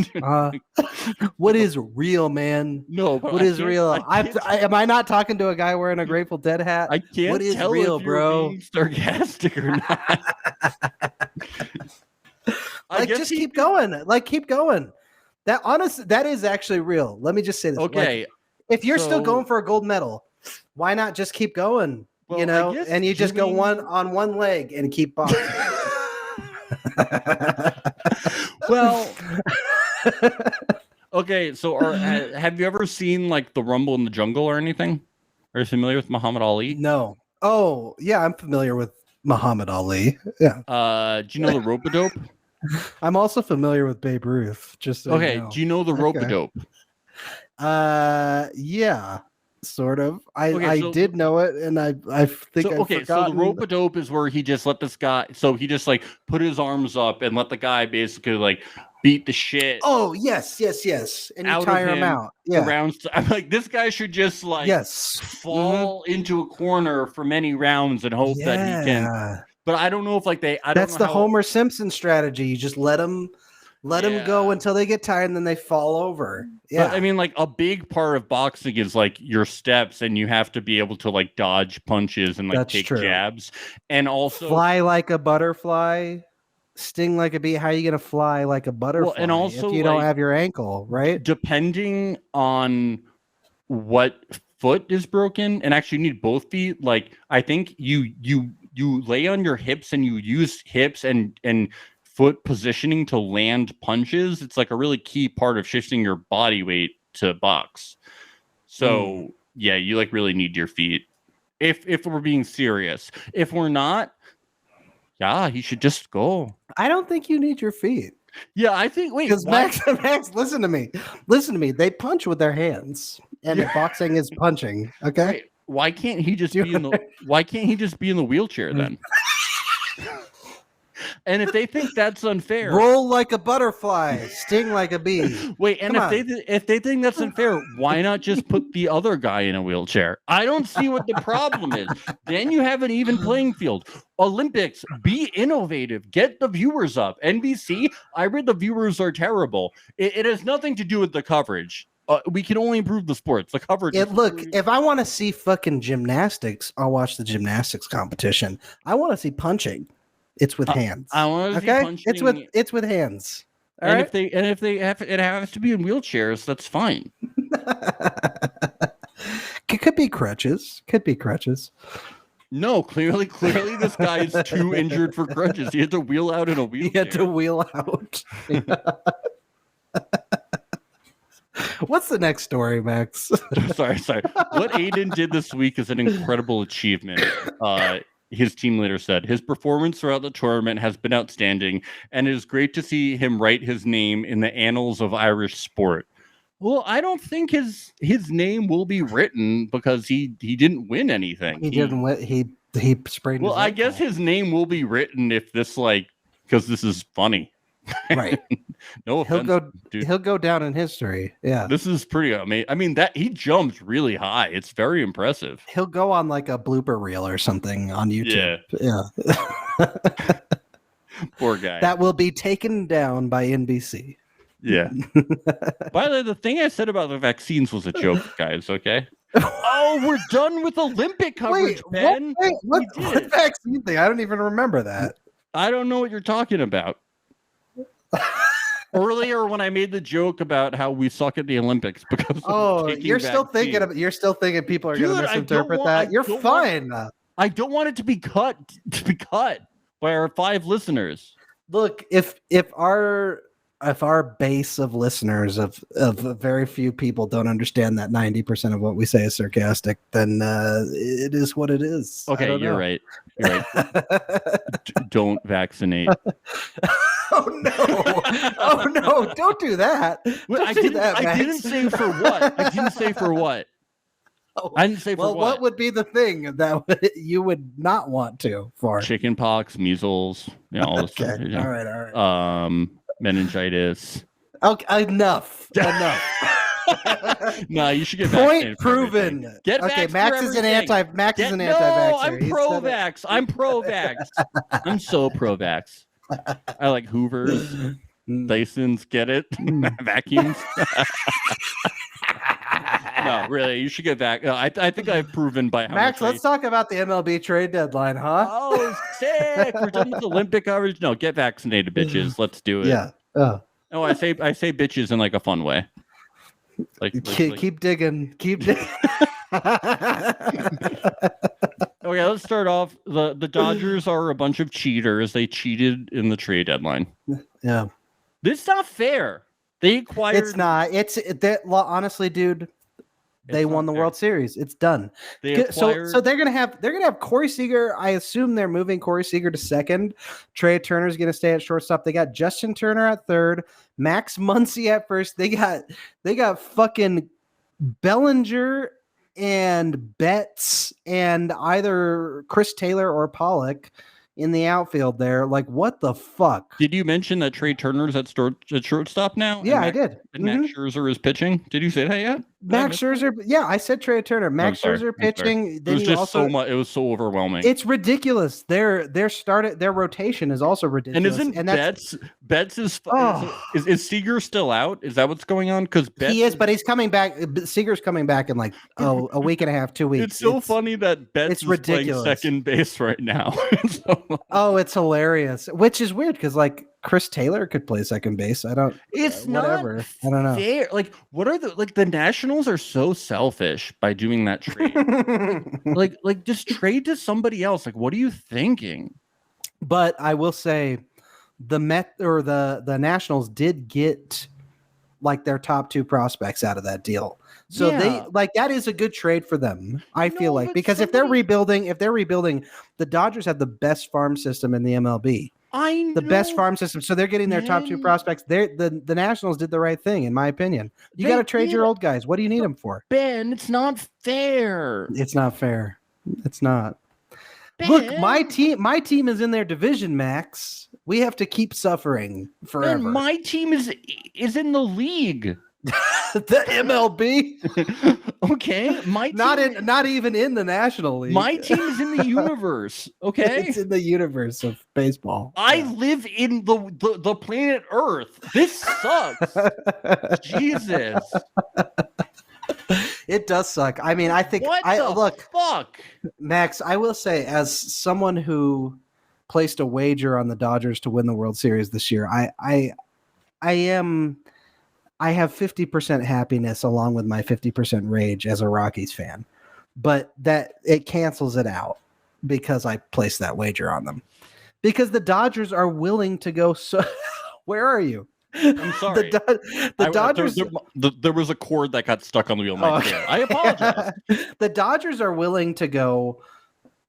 What is real, man? No, but what is real? Am I not talking to a guy wearing a Grateful Dead hat? I can't what is tell real, if you're bro? being sarcastic or not. Just keep going. Keep going. That is actually real. Let me just say this. Okay. If you're still going for a gold medal, why not just keep going? Well, and you just go on one leg and keep boxing. Well, okay. So, have you ever seen the Rumble in the Jungle or anything? Are you familiar with Muhammad Ali? No. Oh, yeah, I'm familiar with Muhammad Ali. Yeah. Do you know the rope-a-dope? I'm also familiar with Babe Ruth. Just so okay. You know. Do you know the rope-a-dope? Yeah, sort of. I did know it, and I think I've forgotten. So the rope-a-dope is where he just let this guy. So he just put his arms up and let the guy basically beat the shit. Oh yes, and you tire him out. Yeah. I'm like, this guy should just fall into a corner for many rounds and hope that he can. But I don't know if that's the Homer Simpson strategy. You just let them go until they get tired and then they fall over. Yeah. But, I mean, a big part of boxing is your steps, and you have to be able to dodge punches and take jabs, and also fly like a butterfly, sting like a bee. How are you going to fly like a butterfly and also, if you don't have your ankle, right? Depending on what foot is broken, and actually you need both feet. I think lay on your hips and you use hips and foot positioning to land punches. It's like a really key part of shifting your body weight to box. So yeah, you like really need your feet. If we're being serious. If we're not, yeah, he should just go. I don't think you need your feet. Yeah, I think because Max, listen to me. They punch with their hands, and boxing is punching. Okay, right. Why can't he just be in the wheelchair then? And if they think that's unfair, roll like a butterfly, sting like a bee. Wait, and if they think that's unfair, why not just put the other guy in a wheelchair? I don't see what the problem is. Then you have an even playing field. Olympics, be innovative. Get the viewers up. NBC, I read the viewers are terrible. It has nothing to do with the coverage. We can only improve the sports. The coverage. If I want to see fucking gymnastics, I'll watch the gymnastics competition. I want to see punching. It's with hands. I want to see punching. It's with hands. And if they have it has to be in wheelchairs, that's fine. It could be crutches. No, clearly this guy is too injured for crutches. He had to wheel out in a wheelchair. He had to wheel out. What's the next story, Max? Sorry. What Aiden did this week is an incredible achievement. His team leader said his performance throughout the tournament has been outstanding, and it is great to see him write his name in the annals of Irish sport. Well, I don't think his name will be written because he didn't win anything. He didn't win. He sprained. Well, I guess his name will be written if this because this is funny. Right. No offense, he'll go down in history. Yeah. This is pretty amazing. I mean, that he jumped really high. It's very impressive. He'll go on like a blooper reel or something on YouTube. Yeah. Poor guy. That will be taken down by NBC. Yeah. By the way, the thing I said about the vaccines was a joke, guys, okay? Oh, we're done with Olympic coverage, Ben. What vaccine thing? I don't even remember that. I don't know what you're talking about. Earlier, when I made the joke about how we suck at the Olympics because you're still thinking people are going to misinterpret that. You're fine. I don't want it to be cut by our 5 listeners. Look, if our base of listeners of very few people don't understand that 90% of what we say is sarcastic, then it is what it is. Okay, you're right. Don't vaccinate. Oh no! Don't do that. I didn't say for what. I didn't say for what. I didn't say for what. Well, what would be the thing that you would not want to for? Chicken pox, measles, all this stuff. All right. Meningitis. Okay, enough. No, you should get point proven. Max is an anti-vaxxer. No, I'm pro-vax. I'm so pro-vax. I like Hoovers, Dysons. Get it? Vacuums. No, really, you should get back. I think I've proven by how Max, let's talk about the MLB trade deadline, huh? Oh, sick! We're done with Olympic coverage. No, get vaccinated, bitches. Let's do it. Yeah. No, I say bitches in like a fun way. Keep digging. Okay, let's start off. The Dodgers are a bunch of cheaters. They cheated in the trade deadline. Yeah. This is not fair. They acquired. It's not. Honestly, dude. They won the World Series. It's done. So they're gonna have Corey Seager. I assume they're moving Corey Seager to second. Trey Turner's gonna stay at shortstop. They got Justin Turner at third. Max Muncy at first. They got fucking Bellinger and Betts and either Chris Taylor or Pollock in the outfield there. Like, what the fuck? Did you mention that Trey Turner's at shortstop now? Yeah, I did. And Max Scherzer is pitching. Did you say that yet? Max Scherzer, yeah, I said Trey Turner. Max Scherzer pitching. It was just so much. It was so overwhelming. It's ridiculous. Their rotation is also ridiculous. And Betts is Seager still out? Is that what's going on? Because he is, but he's coming back. Seager's coming back in like a week and a half, 2 weeks. It's so funny that Betts is playing second base right now. Oh, it's hilarious. Which is weird because like Chris Taylor could play second base. It's whatever. Not I don't know. fair. Like, what are the Nationals are so selfish by doing that trade. like just trade to somebody else. Like, what are you thinking? But I will say the Nationals did get like their top 2 prospects out of that deal. So they that is a good trade for them. I feel like, because if they're rebuilding, the Dodgers have the best farm system in the MLB. The best farm system. So they're getting their top 2 prospects. The Nationals did the right thing, in my opinion. You got to trade your old guys. What do you need them for? Ben, it's not fair. It's not fair. It's not. Ben. Look, my team is in their division, Max. We have to keep suffering forever. Ben, my team is in the league. The MLB. Okay, my team, not even in the National League. My team is in the universe. Okay, it's in the universe of baseball. I live in the planet Earth. This sucks. Jesus, it does suck. I mean, I think fuck, Max. I will say, as someone who placed a wager on the Dodgers to win the World Series this year, I have 50% happiness along with my 50% rage as a Rockies fan, but that it cancels it out because I placed that wager on them, because the Dodgers are willing to go. So where are you? I'm sorry. The Dodgers. There was a cord that got stuck on the wheel of my chair. I apologize. The Dodgers are willing to go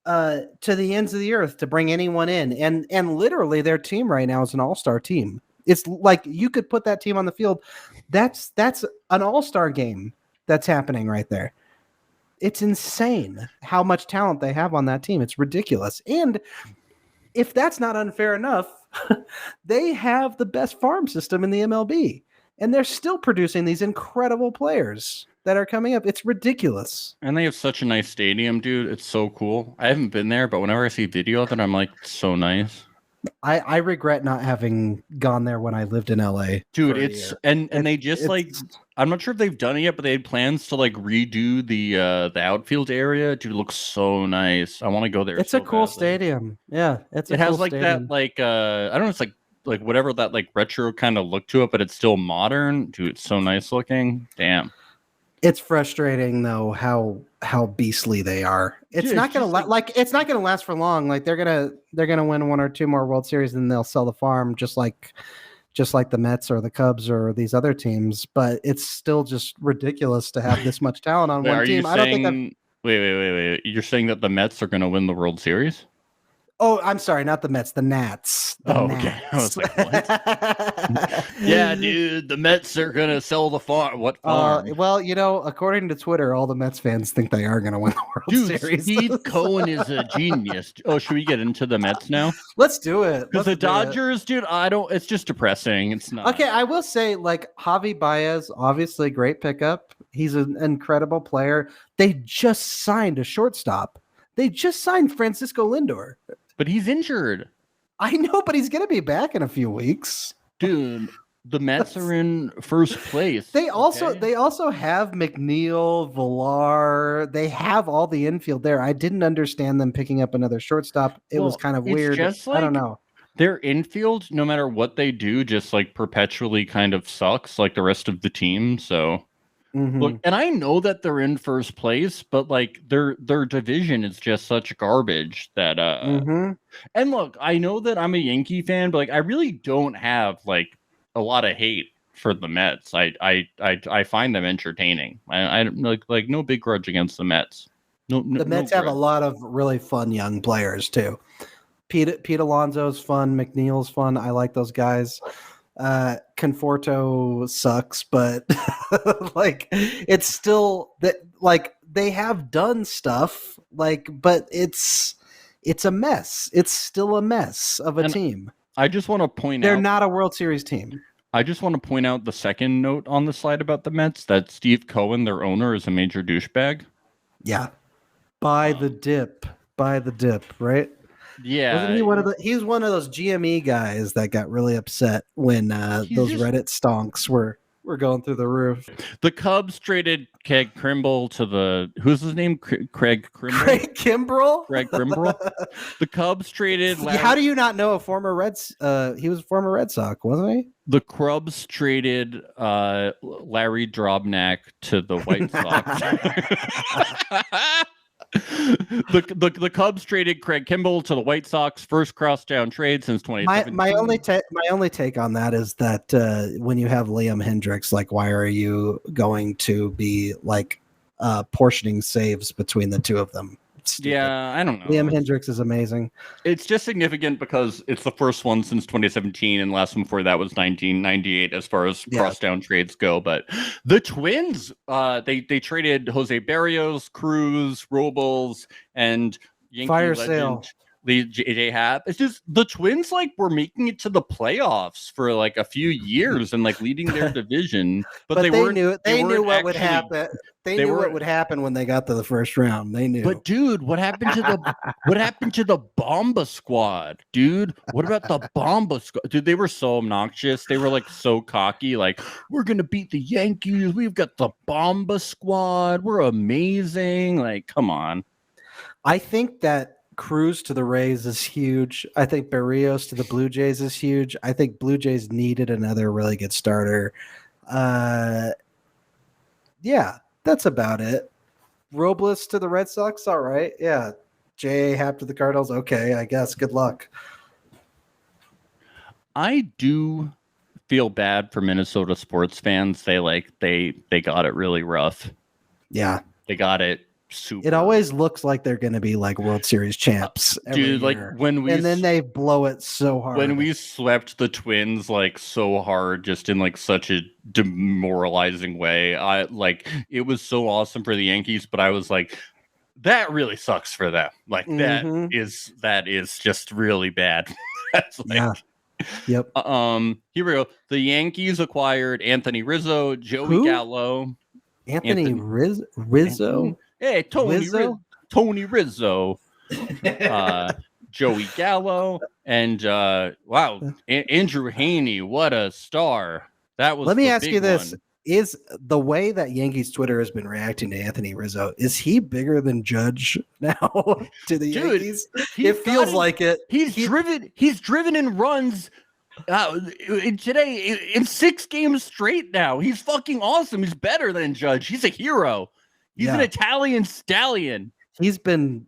to the ends of the earth to bring anyone in. And literally their team right now is an all-star team. It's like you could put that team on the field. That's an all-star game that's happening right there. It's insane how much talent they have on that team. It's ridiculous. And if that's not unfair enough, they have the best farm system in the MLB. And they're still producing these incredible players that are coming up. It's ridiculous. And they have such a nice stadium, dude. It's so cool. I haven't been there, but whenever I see video of it, I'm like, it's so nice. I regret not having gone there when I lived in LA. Dude, and they just I'm not sure if they've done it yet, but they had plans to like redo the outfield area. Dude, it looks so nice. I want to go there. It's a cool stadium. Yeah, it has like stadium. That I don't know, it's like whatever that like retro kind of look to it, but it's still modern. Dude, it's so nice looking. Damn. It's frustrating though how beastly they are. It's not gonna it's not gonna last for long. Like they're gonna win 1 or 2 more World Series and they'll sell the farm just like the Mets or the Cubs or these other teams. But it's still just ridiculous to have this much talent on one team. I don't think. Wait! You're saying that the Mets are gonna win the World Series? Oh, I'm sorry, not the Mets, the Nats. Okay. I was like, what? Yeah, dude, the Mets are going to sell the farm. What farm? Well, according to Twitter, all the Mets fans think they are going to win the World Series. Steve Cohen is a genius. Oh, should we get into the Mets now? Let's do it. Because the Dodgers, dude, it's just depressing. It's not. Okay, I will say, like, Javi Baez, obviously great pickup. He's an incredible player. They just signed a shortstop. They just signed Francisco Lindor. But he's injured. I know, but he's going to be back in a few weeks. Dude, the Mets are in first place. They also have McNeil, Villar. They have all the infield there. I didn't understand them picking up another shortstop. It was kind of weird. I don't know. Their infield, no matter what they do, just like perpetually kind of sucks like the rest of the team. So look, and I know that they're in first place, but like their division is just such garbage that and look, I know that I'm a Yankee fan, but like I really don't have like a lot of hate for the Mets. I find them entertaining. I like no big grudge against the Mets. The Mets have a lot of really fun young players too. Pete Alonso's fun, McNeil's fun. I like those guys. Conforto sucks, but like it's still that like they have done stuff like, but it's a mess. It's still a mess of a team. I just want to point out they're not a World Series team. I just want to point out the second note on the slide about the Mets that Steve Cohen, their owner, is a major douchebag. Yeah, buy the dip, right? Yeah, wasn't he he's one of those GME guys that got really upset when those Reddit stonks were We're going through the roof. The Cubs traded Craig Kimbrell to the who's his name? Craig Kimbrell. Craig Kimbrell. Craig Kimbrell. The Cubs traded. How do you not know a former Reds? He was a former Red Sox, wasn't he? The Cubs traded Larry Drobnak to the White Sox. The Cubs traded Craig Kimbrell to the White Sox, first crosstown trade since 2017. My only take on that is that when you have Liam Hendricks, like, why are you going to be like portioning saves between the two of them? Yeah, I don't know. Liam Hendricks is amazing. It's just significant because it's the first one since 2017, and last one before that was 1998 as far as crosstown trades go. But the Twins, they traded Jose Barrios, Cruz, Robles, and Yankee fire legend, sale. J Happ. It's just the Twins were making it to the playoffs for like a few years and like leading their division, but they knew what would happen. They knew what would happen when they got to the first round. They knew. But dude, what happened to the Bomba squad? Dude, what about the Bomba squad? Dude, they were so obnoxious. They were like so cocky. Like, we're gonna beat the Yankees. We've got the Bomba squad. We're amazing. Like, come on. I think that Cruz to the Rays is huge. I think Barrios to the Blue Jays is huge. I think Blue Jays needed another really good starter. Yeah, that's about it. Robles to the Red Sox, all right. Yeah. J. Happ to the Cardinals, okay, I guess. Good luck. I do feel bad for Minnesota sports fans. They got it really rough. Yeah. They got it super. It always looks like they're going to be like World Series champs, dude. Like and then they blow it so hard. When we swept the Twins like so hard, just in like such a demoralizing way. It was so awesome for the Yankees, but I was like, that really sucks for them. Like that is just really bad. That's like, yeah. Yep. Here we go. The Yankees acquired Anthony Rizzo, Joey Gallo. Anthony Rizzo. Hey, Tony Rizzo, Joey Gallo, and Andrew Haney. What a star! That was. Let me ask you this: is the way that Yankees Twitter has been reacting to Anthony Rizzo, is he bigger than Judge now to the Yankees? It feels like it. He's driven in runs. Today in 6 games straight now. He's fucking awesome. He's better than Judge. He's a hero. He's an Italian stallion. He's been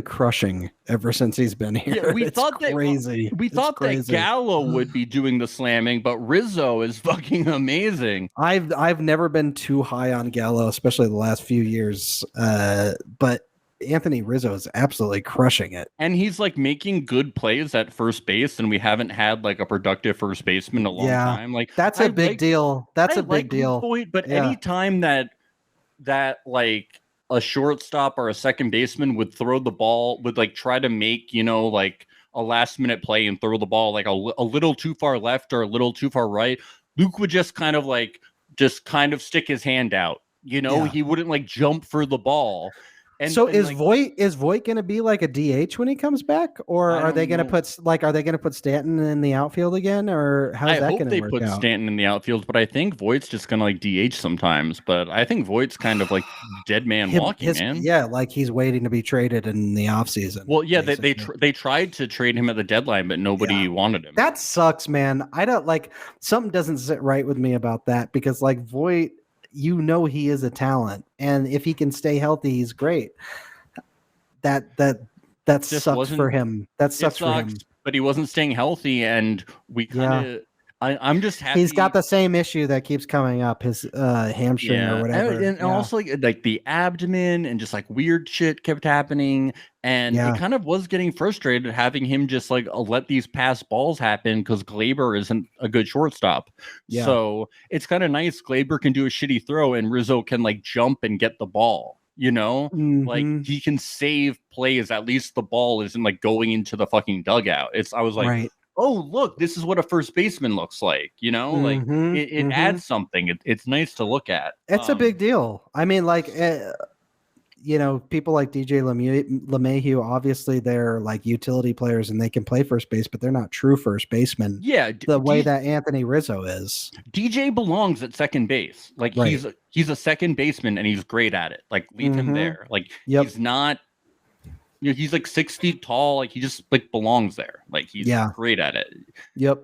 crushing ever since he's been here. Yeah, we thought that Gallo would be doing the slamming, but Rizzo is fucking amazing. I've never been too high on Gallo, especially the last few years. But Anthony Rizzo is absolutely crushing it. And he's like making good plays at first base, and we haven't had like a productive first baseman in a long time. Like that's a big deal. That's a big deal. But anytime that like a shortstop or a second baseman would throw the ball, would like try to make, like a last minute play and throw the ball like a little too far left or a little too far right, Luke would just kind of stick his hand out. He wouldn't like jump for the ball. And is Voit going to be like a DH when he comes back, or are they going to put Stanton in the outfield again, or how's that going to work out? I hope they put Stanton in the outfield, but I think Voigt's just going to like DH sometimes. But I think Voigt's kind of like dead man walking, man. Yeah, like he's waiting to be traded in the offseason. Well, yeah, they tried to trade him at the deadline, but nobody wanted him. That sucks, man. I don't like something doesn't sit right with me about that because like Voit. He is a talent, and if he can stay healthy, he's great. That sucks for him. That sucks for him. But he wasn't staying healthy, and we kind of. I'm just happy. He's got the same issue that keeps coming up, his hamstring or whatever. And also like the abdomen and just like weird shit kept happening. And it kind of was getting frustrated having him just like let these pass balls happen because Glaber isn't a good shortstop. Yeah. So it's kind of nice. Glaber can do a shitty throw and Rizzo can like jump and get the ball. Like he can save plays. At least the ball isn't like going into the fucking dugout. I was like, right. Oh, look, this is what a first baseman looks like, like it adds something. It's nice to look at. It's a big deal. I mean, like, people like DJ LeMahieu, obviously they're like utility players and they can play first base, but they're not true first basemen. Yeah, the way that Anthony Rizzo is. DJ belongs at second base. Like he's a second baseman and he's great at it. Like leave him there. Like he's not. He's like 6 feet tall. Like he just like belongs there. Like he's great at it. Yep.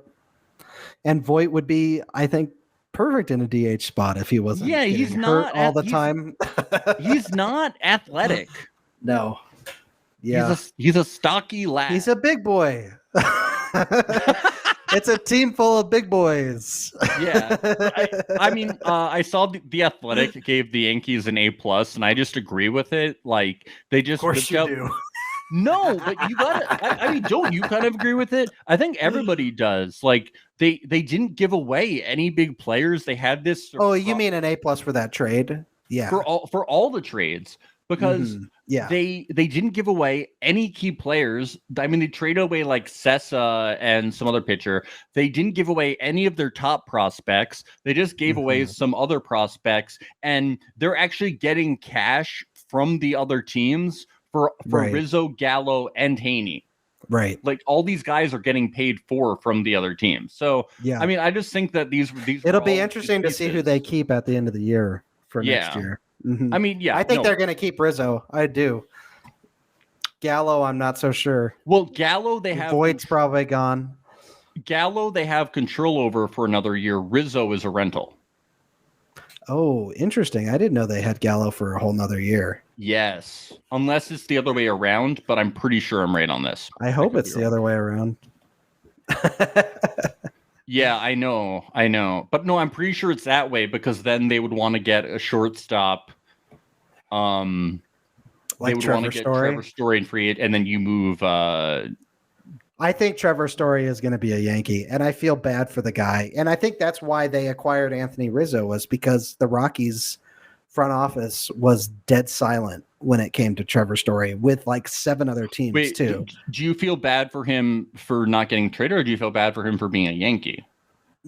And Voit would be, I think, perfect in a DH spot if he wasn't. Yeah, he's not all the time. He's not athletic. No. Yeah. He's a stocky lad. He's a big boy. It's a team full of big boys. Yeah. I mean, I saw the Athletic gave the Yankees an A+, and I just agree with it. Like they just, of course you do. No, but you gotta. I mean, don't you kind of agree with it? I think everybody does. Like they didn't give away any big players. They had this. Oh, you mean an A+ for that trade? Yeah, for all the trades, because they didn't give away any key players. I mean, they traded away like Sessa and some other pitcher. They didn't give away any of their top prospects. They just gave away some other prospects, and they're actually getting cash from the other teams for Rizzo, Gallo, and Haney. Right. Like all these guys are getting paid from the other team. So I mean, I just think that these it'll be interesting to see who they keep at the end of the year for next year. Mm-hmm. I mean, I think they're going to keep Rizzo. I do. Gallo, I'm not so sure. Well, Gallo, they have Voigt's probably gone. Gallo, they have control over for another year. Rizzo is a rental. Oh, interesting. I didn't know they had Gallo for a whole nother year. Yes, unless it's the other way around, but I'm pretty sure I'm right on this. I hope it's the other way around. Yeah, I know. But no, I'm pretty sure it's that way because then they would want to get a shortstop. Like they would want to get Trevor Story and free it, and then you move. I think Trevor Story is going to be a Yankee, and I feel bad for the guy. And I think that's why they acquired Anthony Rizzo, was because the Rockies front office was dead silent when it came to Trevor Story, with like 7 other teams too. Do you feel bad for him for not getting traded, or do you feel bad for him for being a Yankee?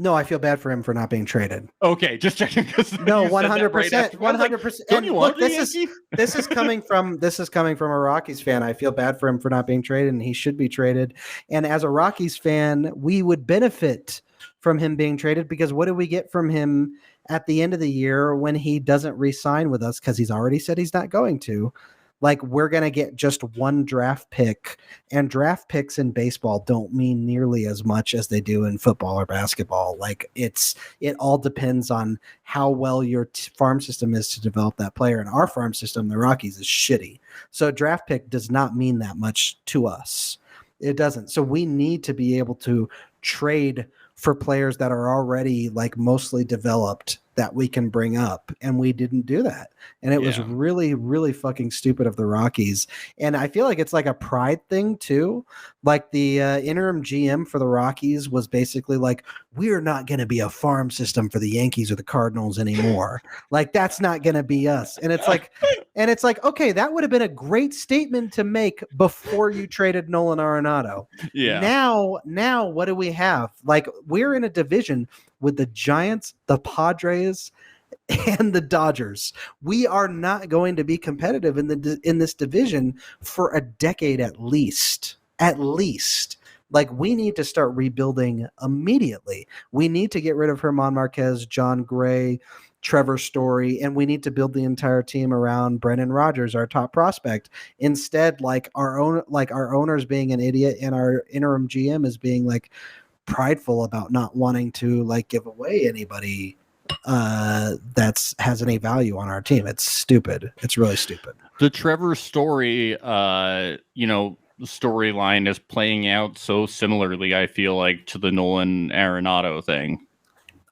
No, I feel bad for him for not being traded. Okay, just checking. No, 100%, 100%. Don't you want this is coming from a Rockies fan. I feel bad for him for not being traded, and he should be traded. And as a Rockies fan, we would benefit from him being traded, because what do we get from him at the end of the year when he doesn't re-sign with us, because he's already said he's not going to? Like, we're going to get just 1 draft pick, and draft picks in baseball don't mean nearly as much as they do in football or basketball. Like, it all depends on how well your farm system is to develop that player. And our farm system, the Rockies, is shitty. So a draft pick does not mean that much to us. It doesn't. So we need to be able to trade for players that are already like mostly developed that we can bring up, and we didn't do that. And it was really, really fucking stupid of the Rockies. And I feel like it's like a pride thing too. Like the interim GM for the Rockies was basically like, we're not going to be a farm system for the Yankees or the Cardinals anymore. Like, that's not going to be us. And it's like, okay, that would have been a great statement to make before you traded Nolan Arenado. Yeah. Now what do we have? Like, we're in a division with the Giants, the Padres, and the Dodgers. We are not going to be competitive in this division for a decade at least. At least. Like, we need to start rebuilding immediately. We need to get rid of German Marquez, John Gray, Trevor Story, and we need to build the entire team around Brendan Rodgers, our top prospect. Instead, our owner's being an idiot, and our interim GM is being like prideful about not wanting to like give away anybody that's has any value on our team. It's stupid. It's really stupid. The Trevor Story storyline is playing out so similarly, I feel like, to the Nolan Arenado thing.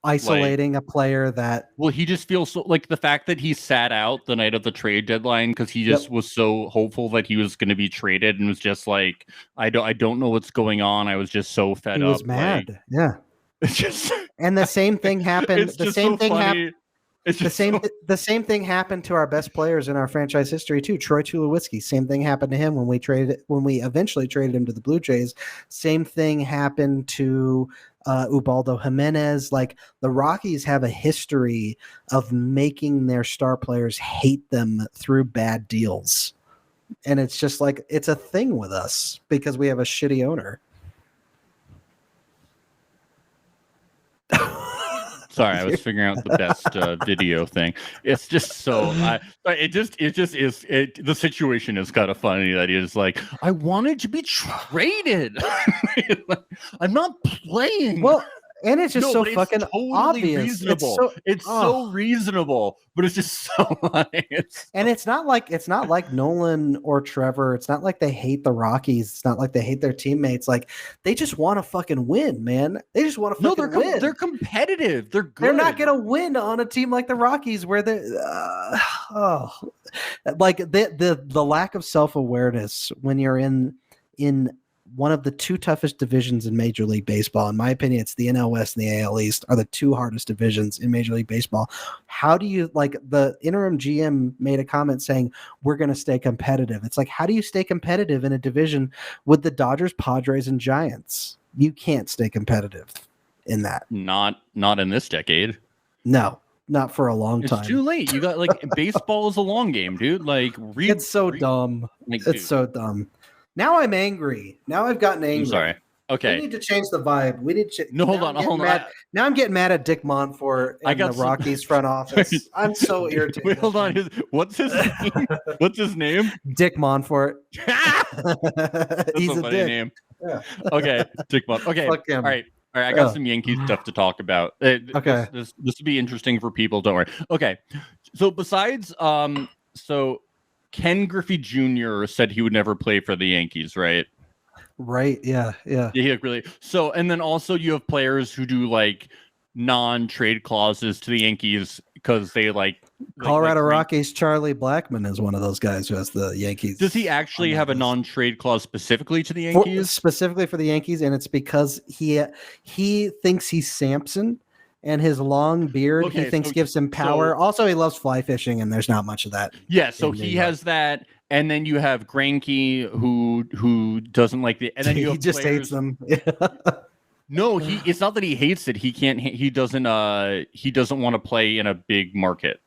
Isolating a player that... Well, he just feels so, like, the fact that he sat out the night of the trade deadline because he just was so hopeful that he was going to be traded, and was just like, I don't know what's going on. I was just so fed up. He was mad. Like, yeah. It's just... And the same thing happened. The same thing happened to our best players in our franchise history too. Troy Tulowitzki. Same thing happened to him when we eventually traded him to the Blue Jays. Same thing happened to Ubaldo Jimenez. Like the Rockies have a history of making their star players hate them through bad deals. And it's just like, it's a thing with us because we have a shitty owner. Sorry, I was figuring out the best video thing. It's just so the situation is kind of funny that he's like, I wanted to be traded. I'm not playing. Well, and it's just so fucking totally obvious. Reasonable. It's so reasonable, but it's just so and it's not like Nolan or Trevor. It's not like they hate the Rockies. It's not like they hate their teammates. Like they just want to fucking win, man. They just want to fucking win. They're competitive. They're good. They're not gonna win on a team like the Rockies where they like the lack of self-awareness when you're in one of the two toughest divisions in Major League Baseball. In my opinion, it's the NL West and the AL East are the two hardest divisions in Major League Baseball. How do you, like, the interim GM made a comment saying, we're going to stay competitive. It's like, how do you stay competitive in a division with the Dodgers, Padres, and Giants? You can't stay competitive in that. Not in this decade. No, not for a long time. It's too late. You got, like, baseball is a long game, dude. Like, it's so dumb. Like, it's so dumb. Now I'm angry. Now I've gotten angry. I'm sorry. Okay. We need to change the vibe. We need to. Hold on. Now I'm getting mad at Dick Montfort and the Rockies front office. I'm so irritated. Wait, hold on. What's his name? What's his name? Dick Montfort. That's He's a funny dick. name. Yeah. Okay, Dick Montfort. Okay. Fuck him. All right. I got some Yankee stuff to talk about. Okay. This will be interesting for people. Don't worry. Okay. So besides, Ken Griffey Jr. said he would never play for the Yankees, right? Right. Yeah. Really. So, and then also you have players who do like non-trade clauses to the Yankees because they like Colorado Rockies. Charlie Blackmon is one of those guys who has the Yankees. Does he actually have a non-trade clause specifically to the Yankees? Specifically for the Yankees, and it's because he thinks he's Samson. And his long beard, he thinks gives him power. Also, he loves fly fishing, and there's not much of that. Yeah, so he has that, and then you have Greinke, who doesn't like the, and then you have just hates them. No, it's not that he hates it. He doesn't want to play in a big market.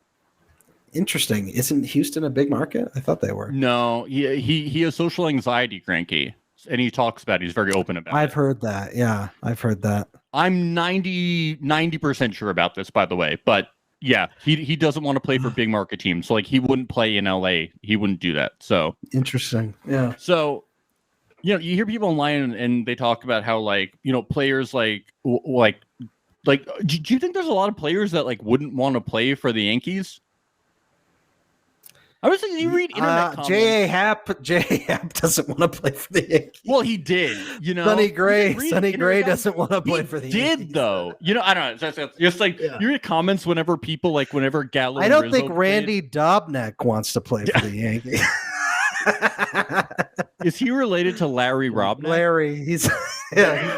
Interesting. Isn't Houston a big market? I thought they were. No, he has social anxiety, Greinke, and he talks about it. He's very open about it. I've heard that. Yeah, I've heard that. I'm 90% sure about this, by the way, but yeah, he doesn't want to play for big market teams. So like he wouldn't play in LA. He wouldn't do that. So interesting. Yeah. So, you hear people online and they talk about how like, players like, do you think there's a lot of players that like wouldn't want to play for the Yankees? I was thinking you read internet comments. J.A. Happ doesn't want to play for the Yankees. Well, he did. Sonny Gray doesn't want to play for the Yankees. He did though. I don't know. It's just like you read comments whenever Gallo. I don't think Randy Dobnak wants to play for the Yankees. Is he related to Larry Robnak? Larry, he's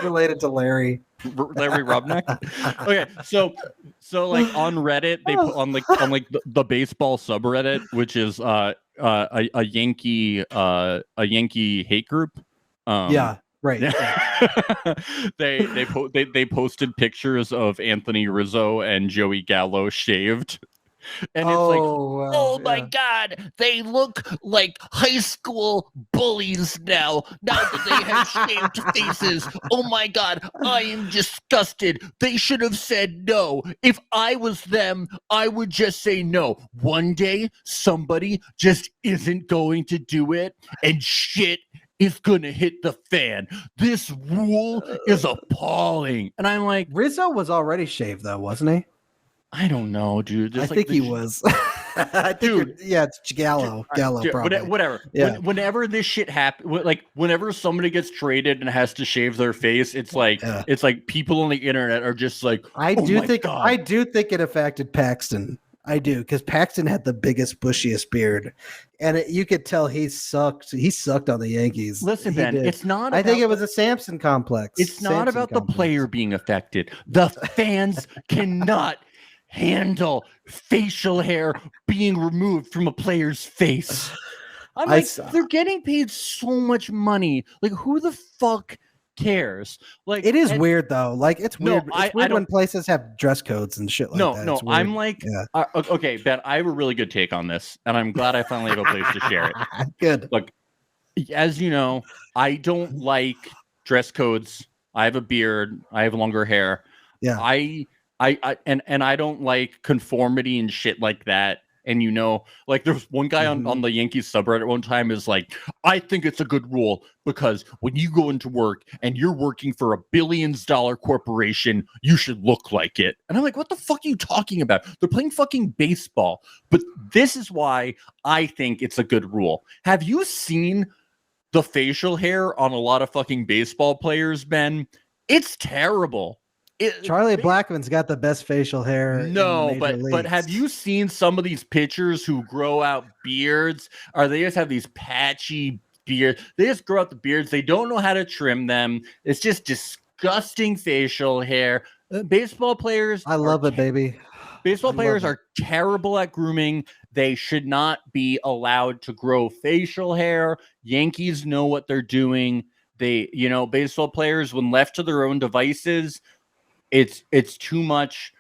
related to Larry. Larry Robnak. Okay, so like on Reddit, they put on the baseball subreddit, which is a Yankee hate group. Yeah, right. They posted pictures of Anthony Rizzo and Joey Gallo shaved. And it's my God, they look like high school bullies now that they have shaved faces. Oh my God, I am disgusted. They should have said no. If I was them, I would just say no. One day, somebody just isn't going to do it, and shit is going to hit the fan. This rule is appalling. And I'm like, Rizzo was already shaved, though, wasn't he? I don't know, dude. I think he was. I think it's Gallo. Dude, probably. Whatever. Yeah. Whenever this shit happens, like whenever somebody gets traded and has to shave their face, it's like people on the internet are just like, I do think it affected Paxton. I do, because Paxton had the biggest, bushiest beard, and you could tell he sucked. He sucked on the Yankees. Listen, Ben, it's not. I think it was a Samson complex. It's not about the player being affected. The fans cannot handle facial hair being removed from a player's face. I'm like, they're getting paid so much money. Like, who the fuck cares? Like, it is weird though. Like it's weird. No, it's weird when places have dress codes and shit like that. No, I'm like, okay, Ben, I have a really good take on this, and I'm glad I finally have a place to share it. Good. Look, as you know, I don't like dress codes. I have a beard. I have longer hair. Yeah. I don't like conformity and shit like that. And like there was one guy on the Yankees subreddit one time is like, I think it's a good rule because when you go into work and you're working for $1 billion corporation, you should look like it. And I'm like, what the fuck are you talking about? They're playing fucking baseball. But this is why I think it's a good rule. Have you seen the facial hair on a lot of fucking baseball players, Ben? It's terrible. Charlie Blackmon's got the best facial hair. No, but have you seen some of these pitchers who grow out beards? Or they just have these patchy beards? They just grow out the beards. They don't know how to trim them. It's just disgusting facial hair. Baseball players, I love it, baby. Baseball players are terrible at grooming. They should not be allowed to grow facial hair. Yankees know what they're doing. Baseball players, when left to their own devices, it's too much.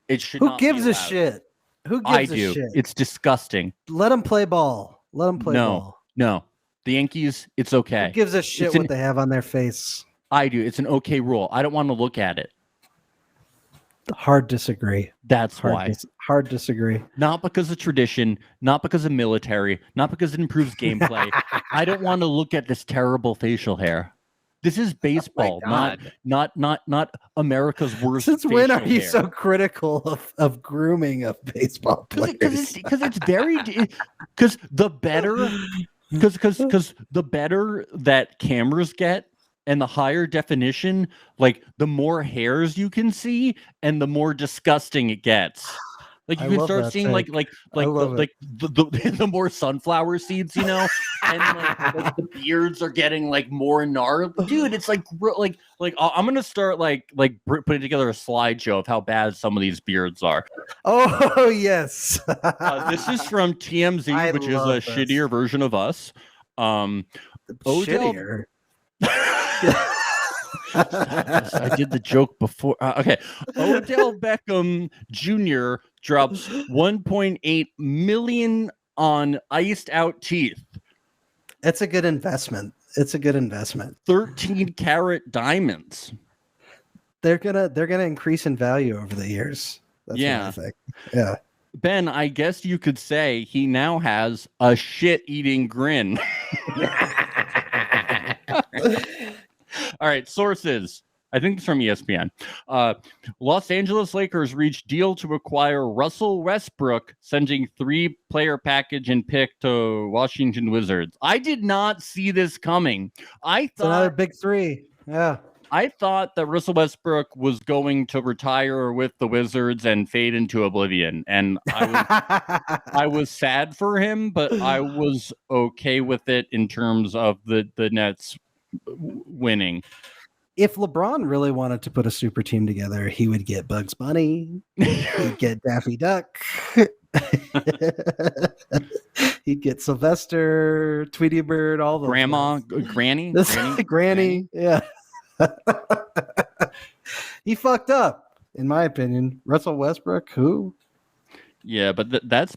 It should not be allowed. Who gives a shit? Who gives a shit? It's disgusting. Let them play ball. Let them play ball. No. The Yankees, it's okay. Who gives a shit what they have on their face? I do. It's an okay rule. I don't want to look at it. Hard disagree. That's why. Hard disagree. Not because of tradition, not because of military, not because it improves gameplay. I don't want to look at this terrible facial hair. This is baseball, not America's worst. Since when are you hair. So critical of grooming of baseball players? Because it's very because the better that cameras get and the higher definition, like the more hairs you can see and the more disgusting it gets. Like you can start seeing like the more sunflower seeds, and like the beards are getting like more gnarly. Dude, it's like I'm gonna start like putting together a slideshow of how bad some of these beards are. Oh yes, this is from TMZ, which is a shittier version of us. Shittier. I did the joke before. Okay, Odell Beckham Jr. drops 1.8 million on iced out teeth. It's a good investment. 13-carat diamonds. They're gonna increase in value over the years. That's what I think. Yeah. Ben, I guess you could say he now has a shit-eating grin. All right, sources. I think it's from ESPN. Los Angeles Lakers reached deal to acquire Russell Westbrook, sending 3-player package and pick to Washington Wizards. I did not see this coming. It's another big 3. Yeah. I thought that Russell Westbrook was going to retire with the Wizards and fade into oblivion. And I was sad for him, but I was okay with it in terms of the Nets winning. If LeBron really wanted to put a super team together, he would get Bugs Bunny, he'd get Daffy Duck, he'd get Sylvester, Tweety Bird, all the Granny. Yeah. He fucked up, in my opinion. Russell Westbrook, who? Yeah, but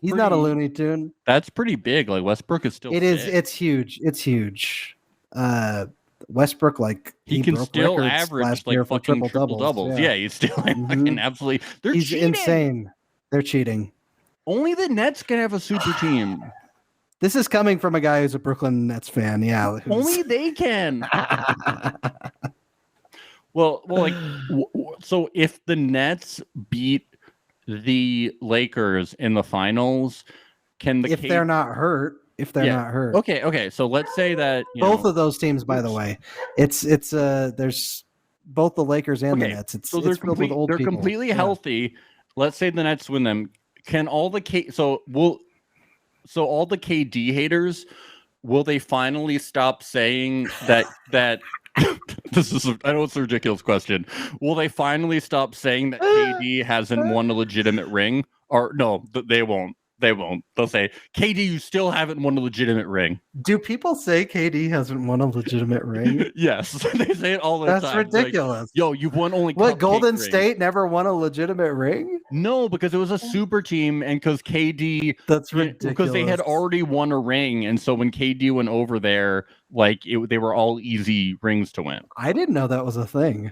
he's not a Looney Tune. That's pretty big. Like Westbrook is still. It is. It's huge. It's huge. Westbrook, like he can still average like fucking triple doubles. Yeah, he's still fucking absolutely. He's cheating. Insane. They're cheating. Only the Nets can have a super team. This is coming from a guy who's a Brooklyn Nets fan. Yeah, only they can. Well, like, so if the Nets beat the Lakers in the finals, can the they're not hurt? If they're not hurt. Okay. So let's say that both of those teams, by the way, it's there's both the Lakers and the Nets. It's filled with old people. They're completely healthy. Let's say the Nets win them. Can all the all the KD haters, will they finally stop saying that this is I know it's a ridiculous question. Will they finally stop saying that KD hasn't won a legitimate ring? Or no, they won't. They won't. They'll say, KD, you still haven't won a legitimate ring. Do people say KD hasn't won a legitimate ring? Yes, they say it all the time. That's ridiculous. Like, yo, you've won only what? Golden rings. State never won a legitimate ring? No, because it was a super team, and because KD. That's ridiculous. Because they had already won a ring, and so when KD went over there, like they were all easy rings to win. I didn't know that was a thing.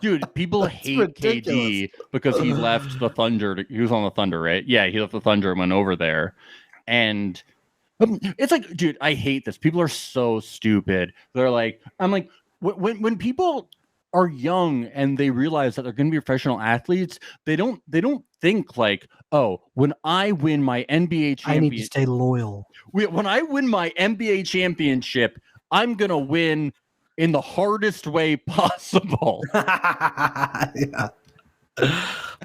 Dude, people hate ridiculous. KD because he left the Thunder. He was on the Thunder, right? Yeah, he left the Thunder and went over there. And it's like, dude, I hate this. People are so stupid. They're like, I'm like, when people are young and they realize that they're going to be professional athletes, they don't think like, oh, when I win my NBA championship, I need to stay loyal. When I win my NBA championship, I'm going to win in the hardest way possible. Yeah.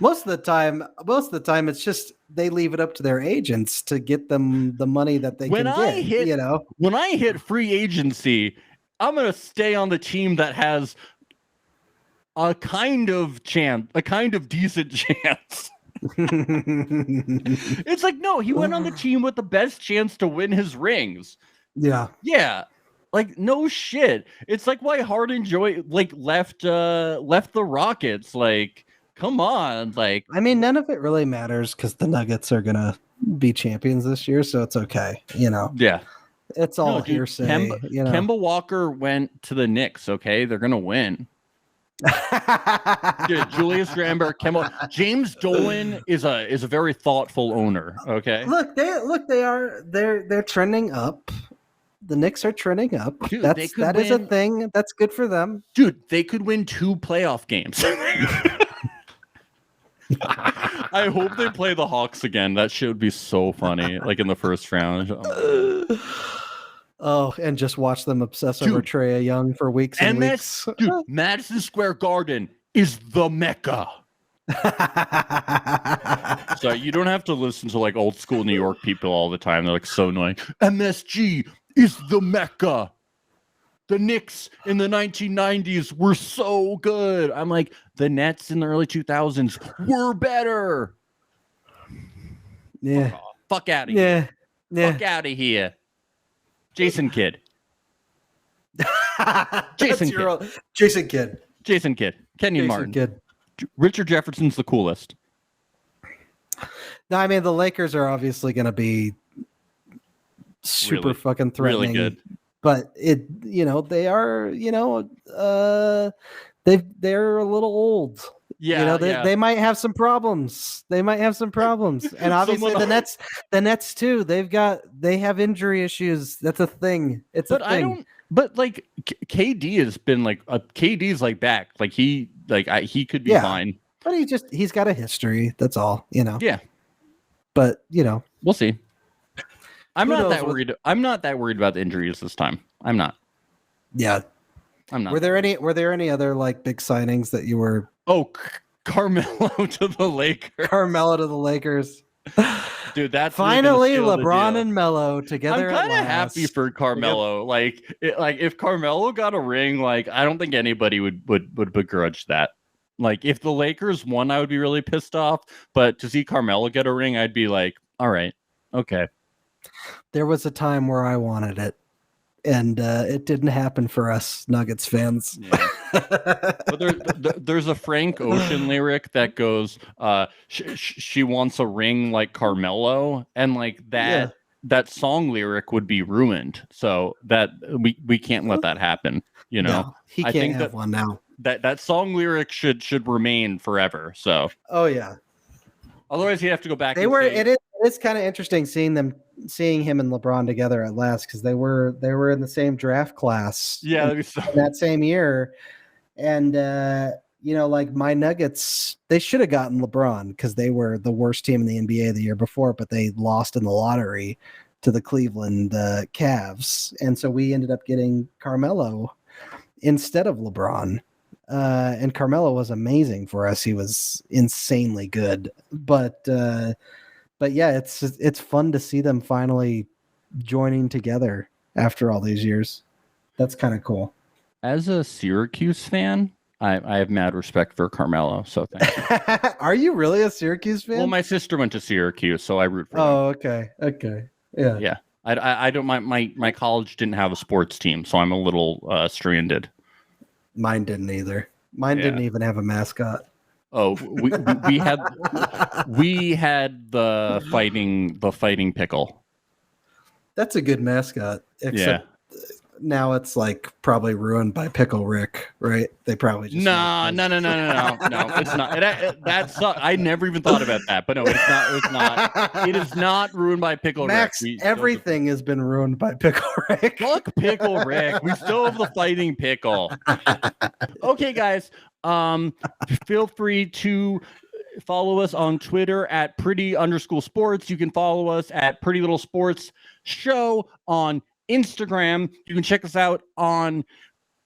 Most of the time, it's just they leave it up to their agents to get them the money that they can get. When I hit free agency, I'm gonna stay on the team that has a kind of decent chance. It's like, no, he went on the team with the best chance to win his rings. Yeah. Yeah. Like, no shit. It's like why Harden left the Rockets. Like, come on. Like, I mean, none of it really matters because the Nuggets are gonna be champions this year, so it's okay. Yeah. It's all hearsay. Kemba Walker went to the Knicks, okay? They're gonna win. Dude, Julius Randle, Kemba, James Dolan is a very thoughtful owner, okay? They're trending up. The Knicks are trending up. Dude, that is a thing. That's good for them. Dude, they could win 2 playoff games. I hope they play the Hawks again. That shit would be so funny, like in the first round. Oh, and just watch them obsess over Trae Young for weeks and weeks. Dude, Madison Square Garden is the Mecca. So you don't have to listen to like old school New York people all the time. They're like so annoying. MSG is the Mecca. The Knicks in the 1990s were so good. I'm like, the Nets in the early 2000s were better. Yeah. Fuck out of here. Yeah. Fuck out of here. Jason Kidd. Jason Kidd. Kenyon Martin. Kidd. Richard Jefferson's the coolest. No, I mean, the Lakers are obviously going to be super fucking threatening. Really good. But they are, they're a little old. Yeah, they might have some problems. And obviously the Nets too. They have injury issues. That's a thing. It's a thing. But like KD has been like KD's like back. Like he could be fine. But he's got a history. That's all. Yeah. But we'll see. I'm not that worried about the injuries this time. I'm not. Yeah. I'm not. Were there any other like big signings that you were? Oh, Carmelo to the Lakers. Carmelo to the Lakers. Dude, that's finally LeBron and Melo together. I'm kind of happy for Carmelo. Like if Carmelo got a ring, like I don't think anybody would begrudge that. Like if the Lakers won, I would be really pissed off. But to see Carmelo get a ring, I'd be like, all right, okay. There was a time where I wanted it, and it didn't happen for us Nuggets fans. Yeah. But there's a Frank Ocean lyric that goes, she wants a ring like Carmelo, and like that that song lyric would be ruined. So that we can't let that happen. No, he can't have one now. That song lyric should remain forever. So oh yeah. Otherwise, you have to go back. It's kind of interesting seeing him and LeBron together at last because they were in the same draft class. Yeah, in that same year, and like my Nuggets, they should have gotten LeBron because they were the worst team in the NBA the year before, but they lost in the lottery to the Cleveland Cavs, and so we ended up getting Carmelo instead of LeBron. And Carmelo was amazing for us. He was insanely good, but yeah, it's fun to see them finally joining together after all these years. That's kind of cool. As a Syracuse fan, I have mad respect for Carmelo, so thank you. Are you really a Syracuse fan? Well, my sister went to Syracuse, so I root for them. Oh, okay. Yeah. Yeah. I don't. My college didn't have a sports team, so I'm a little stranded. Mine didn't either. Mine didn't even have a mascot. Oh, we had the fighting pickle. That's a good mascot. Except now it's like probably ruined by Pickle Rick, right? They probably just no. It's not. That's I never even thought about that. But no, it's not. It's not. It is not ruined by Pickle Max, Rick. Everything has been ruined by Pickle Rick. Fuck Pickle Rick. We still have the fighting pickle. Okay, guys. Feel free to follow us on Twitter at pretty_sports. You can follow us at Pretty Little Sports Show on Instagram. You can check us out on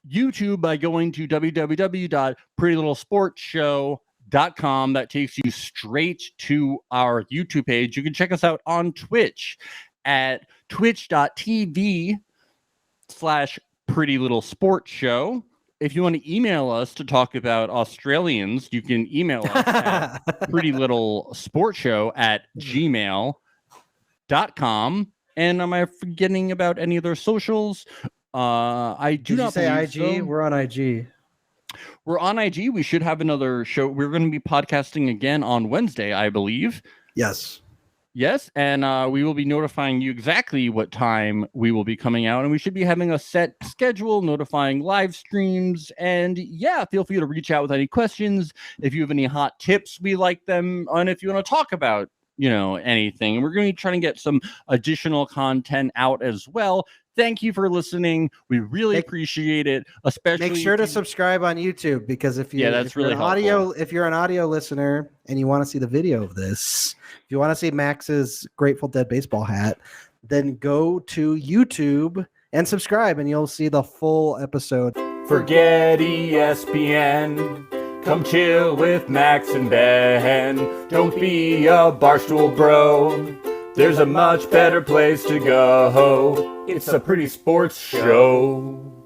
YouTube by going to www.prettylittle.sportshow.com. That takes you straight to our YouTube page. You can check us out on Twitch at twitch.tv/prettylittle-sports-show. If you want to email us to talk about Australians, you can email us at prettylittle-sportshow@gmail.com. And am I forgetting about any of their socials? I do not say IG. So. We're on IG. We're on IG. We should have another show. We're going to be podcasting again on Wednesday, I believe. Yes. And we will be notifying you exactly what time we will be coming out, and we should be having a set schedule, notifying live streams. And feel free to reach out with any questions. If you have any hot tips, we like them. And if you want to talk about, anything, we're going to be trying to get some additional content out as well. Thank you for listening. We really appreciate it. Especially make sure to subscribe on YouTube, because if you're an audio listener and you want to see the video of this, if you want to see Max's Grateful Dead baseball hat, then go to YouTube and subscribe, and you'll see the full episode. Forget ESPN. Come chill with Max and Ben. Don't be a barstool bro. There's a much better place to go. It's a Pretty Sports Show.